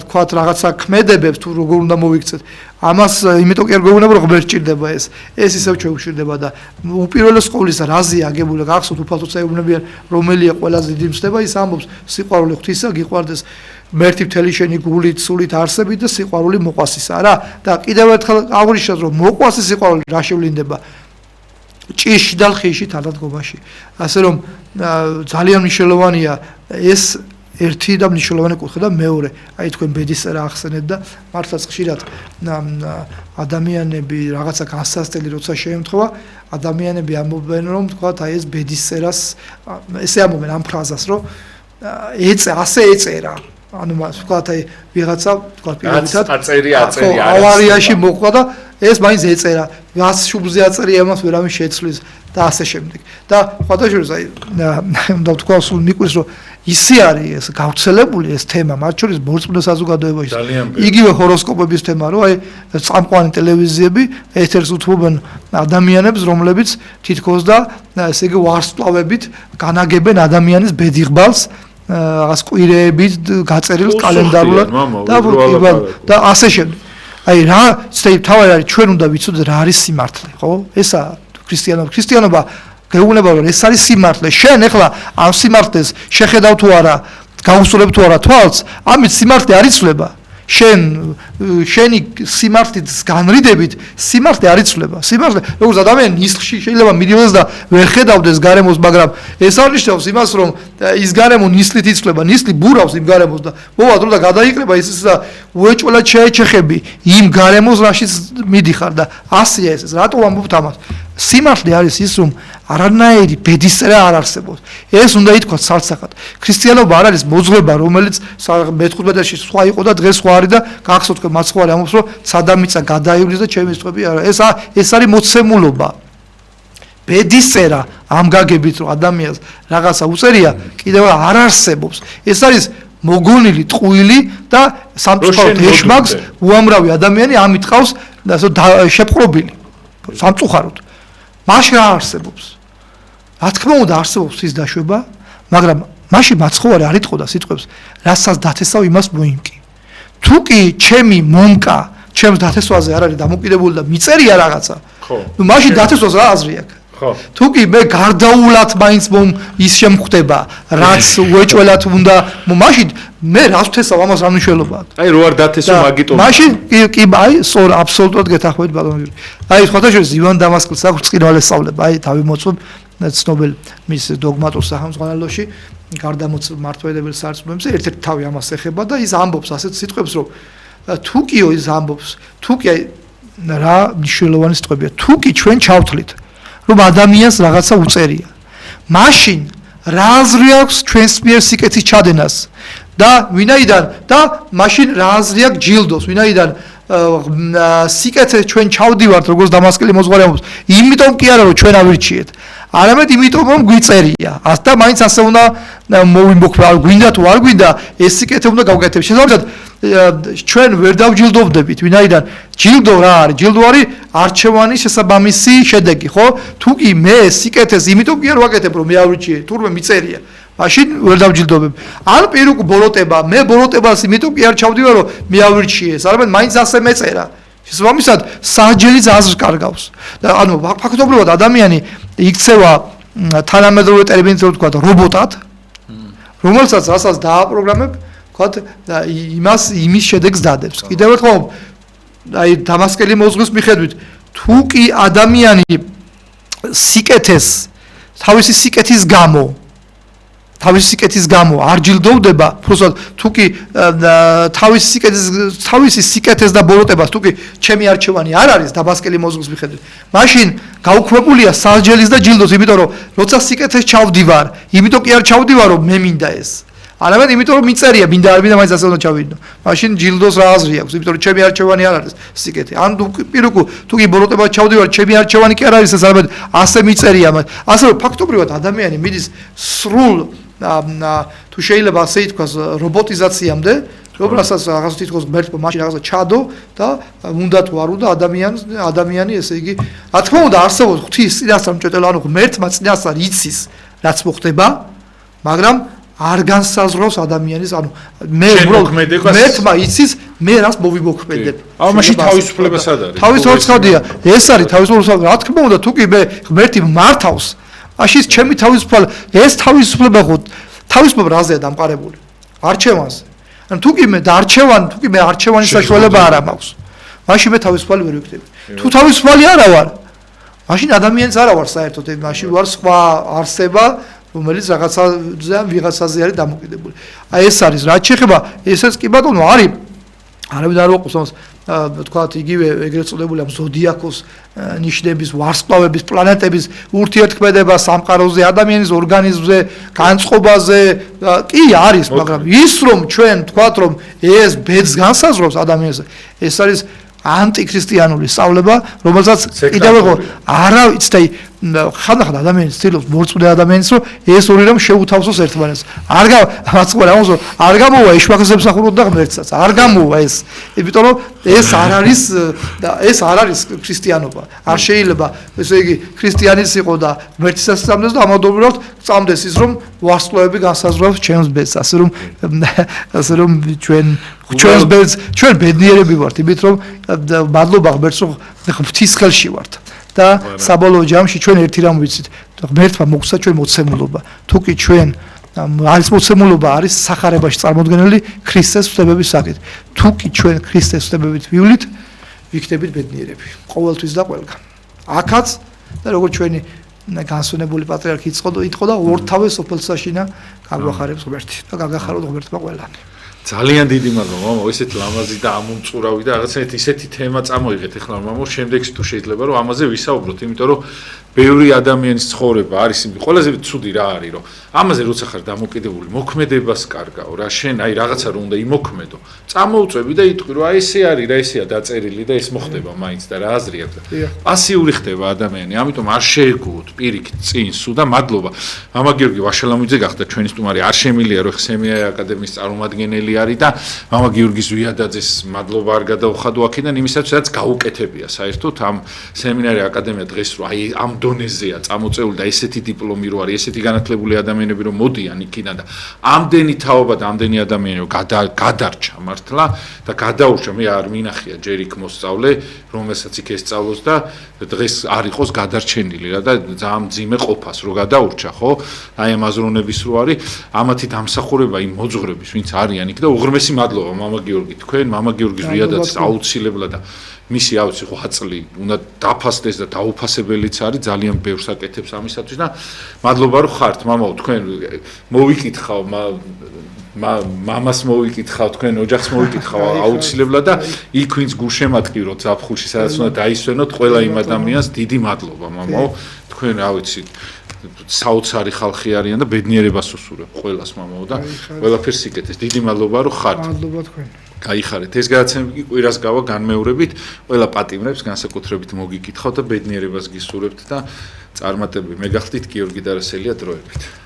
თქვა რაღაცა ქმედებებს თუ როგორ უნდა მოვიქცეთ. ამას იმიტომ კი არ გვეუბნება, რომ ღმერთს ჭირდება ეს. ეს ისევ ჩვენ გვჭირდება და უპირველეს ყოვლისა რაზეა აგებული, გახსოვთ უფალთოცა ეუბნებიან, რომელია ყველაზე დიდი მცდება, ის ამბობს, სიყვარული ღვთისა გიყვარდეს. მერთი მთელი შენი გულით, სულით არსებით და სიყვარული მოყვასისა რა და კიდევ ერთხელ აღნიშნავს რომ მოყვასი სიყვარული რა შევლინდება ჭიში და ხიში თანადგომაში ასე რომ ძალიან მნიშვნელოვანია ეს ერთი და მნიშვნელოვანი კუთხე და მეორე აი თქვენ ბედისწერა ახსენეთ და მართლაც ხშირად ადამიანები რაღაცა გასასწრელი როცა შეემთხვევა ადამიანები ამბობენ რომ თქვა აი ეს ბედისწერას ესე ამბობენ ამ ფრაზას რომ ასე ეწერა ანუ მას ვთქვათ აი ვიღაცა ვთქვათ პირობითად ავარიაში მოყვა და ეს მაინც ეწერა რას შუბლზე აწერია ამას ვერავინ შეცვლის და ასე შემდეგ და ხათაშორის აი უნდა ვთქვა სულ მიყვრის რომ ისე არის ეს გავრცელებული ეს თემა მათ შორის მორწმუნე საზოგადოებაში იგივე ჰოროსკოპების თემა რომ აი წამყვანი ტელევიზიები ეთერს უთმობენ ადამიანებს რომლებიც თითქოს და ესე იგი ვარსკვლავებით განაგებენ ადამიანის ბედიღბალს რაღაც კვირეებით გაწერილ კალენდარულად და ასე შემდეგ. აი რა თავი არის ჩვენ უნდა ვიცოდეთ რა არის სიმართლე, ხო? ესაა ქრისტიანობა გეუბნება რომ ეს არის სიმართლე. შენ ეხლა ამ სიმართლეს შეხედავ თუ არა, გაუსწრებ თუ არა თვალს, ამით სიმართლე არ იცვლება. შენი სიმართლით განრიდებით სიმართლე არ იცვლება. სიმართლე როგორც ადამიანი ნისლში შეიძლება მიდიოდეს და ვერ ხედავდეს გარემოს, მაგრამ ეს არნიშნავს იმას, რომ ის გარემო ნისლით იცვლება, ნისლი ბურავს იმ გარემოს და მოვა დრო და გადაიკრება ის და უეჭველად შეეჩეხები იმ გარემოს, რაშიც მიდიხარ და ასია ეს. რატო ვამბობთ ამას? სიმართლე არის ის, რომ არანაირი ბედისწერა არ არსებობს. ეს უნდა ითქვას სარცახად. ქრისტიანობა არ არის მოძღვრება, რომელიც მე-15-ში სხვა იყო და დღეს სხვა არის და გახსოვთ, რომ მაცხოვარი ამბობს, რომ სადამიწა გადაივლის და ჩემი სწვები არა. ეს არის მოცემულობა. ბედისწერა ამ გაგებით, რომ ადამიანს რაღაცა უწერია, კიდევ არ არსებობს. ეს არის მოგონილი ტყუილი და სამწუხაროდ ეშმაკს უამრავი ადამიანი ამით ყავს შეპყრობილი. სამწუხაროდ. მაშინ რა არსებობს? რა თქმა უნდა არსებობს ის დაშვება, მაგრამ მაშინ მაცხოვარი არ იტყოდა სიტყვებს, რასაც დათესავ იმას მოიმკი. თუ კი ჩემი მომკა, ჩემს დათესვაზე არ არის დამოკიდებული და მიწერია რაღაცა, ნუ მაშინ დათესვას რა აზრი აქვს? თუ კი მე გარდაულად მაინც ის შემხვდება, რაც უეჭველად უნდა, მაშინ მე რას ვთესავ ამას რა მნიშვნელობა აქვს? აი რო არ დათესო მაგიტო. მაშინ კი აი სწორ აბსოლუტურად გეთანხმებით ბატონო გიორგი. აი სხვათა შორის ივან დამასკელს აქვს წინვალე სწავლება, აი თავი მოწვევ ცნობილ მის დოგმატურ სახელმძღვანელოში გარდამოწმართვედებელ სარწმუნოებზე ერთ-ერთი თავი ამას ეხება და ის ამბობს ასეთ სიტყვებს, რომ თუ კიო ის ამბობს, თუ კი რა მნიშვნელოვანი სიტყვებია, თუ კი ჩვენ ჩავთვლით რომ ადამიანს რაღაცა უწერია. მაშინ რა აზრი აქვს ჩვენს მიერ სიკეთის ჩადენას და ვინაიდან და მაშინ რა აზრი აქვს ჯილდოს, ვინაიდან სიკეთე ჩვენ ჩავდივართ როგორც დამასკელი მოძღვარი ამბობს, იმიტომ კი არა რომ ჩვენ ავირჩიეთ. არამედ იმიტომ რომ გვიწერია. და მაინც ასე უნდა მოვიმოქმედო, გვინდა თუ არ გვინდა, ეს სიკეთე უნდა გავკეთებთ. შესაბამისად ჩვენ ვერ დავჯილდოვდებით, ვინაიდან ჯილდო რა არის? ჯილდო არის არჩევანის შესაბამისი შედეგი, ხო? თუ კი მე სიკეთეს იმიტომ კი არ ვაკეთებ, რომ მე ავრჩიე, თურმე მიწერია. მაშინ ვერ დავჯილდოვებ. ან პირუკ ბოროტება, მე ბოროტებას იმიტომ კი არ ჩავდივარ, რომ მე ავრჩიეს, არამედ მაინც ასე მეწერა. შესაბამისად საჯელიც აზრს კარგავს. და ანუ ფაქტობრივად ადამიანი იქცევა თანამედროვე ტერმინით რო ვთქვა რობოტად, რომელსაც რასაც დააპროგრამებ, ვთქვა იმის შედეგს დადებს. კიდევ ერთხელ აი დამასკელი მოზღვის მიხედვით, თუ კი ადამიანი სიკეთეს თავისი სიკეთის გამო არ ჯილდოვდება, უბრალოდ თუ კი თავისი სიკეთის და ბოროტებას თუ კი ჩემი არჩევანი არ არის დამასკელი მოზღვის მიხედვით, მაშინ გაუქმებულია სასჯელის და ჯილდოს, იმიტომ რომ როცა სიკეთეს ჩავდივარ, იმიტომ კი არ ჩავდივარ, რომ მე მინდა ეს. არამედ იმიტომ რომ მიწერია, მინდა არ მინდა, მაინც ასე უნდა ჩავიდნო. მაშინ ჯილდოს რა აზრი აქვს, იმიტომ რომ ჩემი არჩევანი არ არის სიკეთე. ან პირუკუ თუ კი ბოროტებას ჩავდივარ, ჩემი არჩევანი კი არ არის ეს, არამედ ასე მიწერია. ასე რომ ფაქტობრივად ადამიანი მიდის სრულ თუ შეიძლება ასე ითქვას რობოტიზაციამდე, რომელსაც რაღაც თითქოს ღმერთმა მაშინ რაღაცა ჩადო და უნდა თუ არ უნდა ადამიანი ესე იგი, რა თქმა უნდა არსებობს ღვთის წინასწარ მჭედელი, ანუ ღმერთმა წინასწარ იცის რაც მოხდება, მაგრამ არ განსაზღვრავს ადამიანის, ანუ მე ღმერთმა იცის, მე რას მოვიმოქმედებ. აუ მაშინ თავისუფლება სად არის? თავისუფლებაა. ეს არის თავისუფლება. რა თქმა უნდა, თუ კი მე ღმერთი მართავს, მაშინ ჩემი თავისუფლება, ეს თავისუფლება ხო თავისუფლება რაზეა დამყარებული? არჩევანზე. ანუ თუ კი მე არჩევანის საშუალება არ მაქვს, მაშინ მე თავისუფალი ვერ ვიქნები. თუ თავისუფალი არა ვარ, მაშინ ადამიანიც არა ვარ საერთოდ, მაშინ ვარ სხვა არსება, რომელიც ვიღაცაზე არის დამოკიდებული. აი ეს არის, რაც შეეხება ესეც კი ბატონო არის, არავინ არ ვაყოს, თქვათ იგივე ეგრეთ წოდებული ამ ზოდიაქოს ნიშნების, ვარსკვლავების, პლანეტების ურთიერთქმედება სამყაროზე, ადამიანის ორგანიზმზე, განწყობაზე, კი არის, მაგრამ ის რომ ჩვენ თქვათ რომ ეს ბედს განსაზღვრავს ადამიანზე, ეს არის ანტიქრისტიანული სწავლება, რომელსაც კიდევ არა ვიცი, ხანდახან ადამიანის ცდილობს მორწმუნე ადამიანის, რომ ეს ორი რამ შეუთავსოს ერთმანეთს. არ გამოვა ეშმაკის ემსახუროთ და ღმერთსაც. არ გამოვა ეს. იმიტომ რომ ეს არ არის ქრისტიანობა. არ შეიძლება, ესე იგი, ქრისტიანიც იყო და ღმერთსაც წამდეს და ამავდროულად წამდეს ის, რომ ვარსკვლავები განსაზღვრავს ჩემს ბედს, ასე რომ ჩვენს ბედს, ჩვენ ბედნიერები ვართ, იმით რომ მადლობა ღმერთს, რომ ღვთის ხელში ვართ. და საბოლოო ჯამში ჩვენ ერთი რამ ვიცით, ღმერთმა მოგცა ჩვენ მოცემულობა. თუ კი ჩვენ არის მოცემულობა არის სახარებაში წარმოდგენილი ქრისტეს ღვთაების საკით. თუ კი ჩვენ ქრისტეს ღვთაებით ვივლით, ვიქნებით ბედნიერები. ყოველთვის და ყველგან. აქაც და როგორც ჩვენი განსვენებული პატრიარქი იტყოდა და ორთავე სოფელსაშინა გაგვახარებს ღმერთი და გაგახაროთ ღმერთმა ყველანი. ძალიან დიდი მადლობა მამა, ესეთ ლამაზი და ამომწურავი და რაღაცა ისეთი თემა წამოიღეთ ახლა მამა, შემდეგში თუ შეიძლება რომ ამაზე ვისაუბროთ, იმიტომ რომ ბევრი ადამიანის ცხოვრება არის ყველაზე ცუდი რა არის, რომ ამაზე როცა ხარ დამოკიდებული, მოქმედებას კარგაო რა, შენ აი რაღაცა რომ უნდა იმოქმედო, წამოუწვევი და იტყვი რომ აი ესე არის რა, ესეა დაწერილი და ეს მოხდება მაინც და რა აზრი აქვს. პასიური ხდება ადამიანი, ამიტომ არ შეეგუოთ პირიქით წინ სულ და მადლობა. მამა გიორგი ვაშალამიძე გახდა ჩვენი სტუმარი, არ შემილია რომ სემინარი აკადემიის წარმომადგენელი არის და მამა გიორგი ზვიადაძეს მადლობა არ გადაუხადო აქედან იმისაც რაც გაუკეთებია საერთოდ ამ სემინარი აკადემია დღეს რომ აი ამ დონეზეა წამოწეული და ესეთი დიპლომი რო არის, ესეთი განათლებული ადამიანები რომ მოდიან იქიდან და ამდენი თაობა და ამდენი ადამიანი რომ გადარჩა მართლა და გადაურჩა, მე არ მინახია ჯერ იქ მოსწავლე, რომელსაც იქ ესწავლოს და დღეს არ იყოს გადარჩენილი რა და ძალიან მძიმე ყოფას რო გადაურჩა, ხო? აი ამ აზროვნების რო არის, ამათი დამსახურება იმ მოძღვრების, ვინც არიან იქ და უღრმესი მადლობა მამა გიორგი თქვენ, მამა გიორგი ზვიადაძის აუცილებლად და მისი ავიცი 8 წელი უნდა დაფასდეს და დაუფასებელიც არის, ძალიან ბევრს აკეთებს ამისათვის და მადლობა რომ ხართ მამაო, თქვენ მოვიკითხავ მამას მოვიკითხავ, თქვენ ოჯახს მოვიკითხავ აუცილებლად და იქ ვინც გულშემატკივროთ ზაფხულში, სადაც უნდა დაისვენოთ ყველა იმ ადამიანს, დიდი მადლობა მამაო, თქვენ რა ვიცი საოცარი ხალხი არიან და ბედნიერებას უსურებ ყველას მამაო და ყველაფერს იკეთეს. დიდი მადლობა რომ ხართ. მადლობა თქვენ. გაიხარეთ. ეს გადაცემები კი კვირას გავა განმეორებით, ყველა პატიმრებს განსაკუთრებით მოგიკითხავთ და ბედნიერებას გისურვებთ და წარმატებები. მე გახდით გიორგი დარასელია დროებით.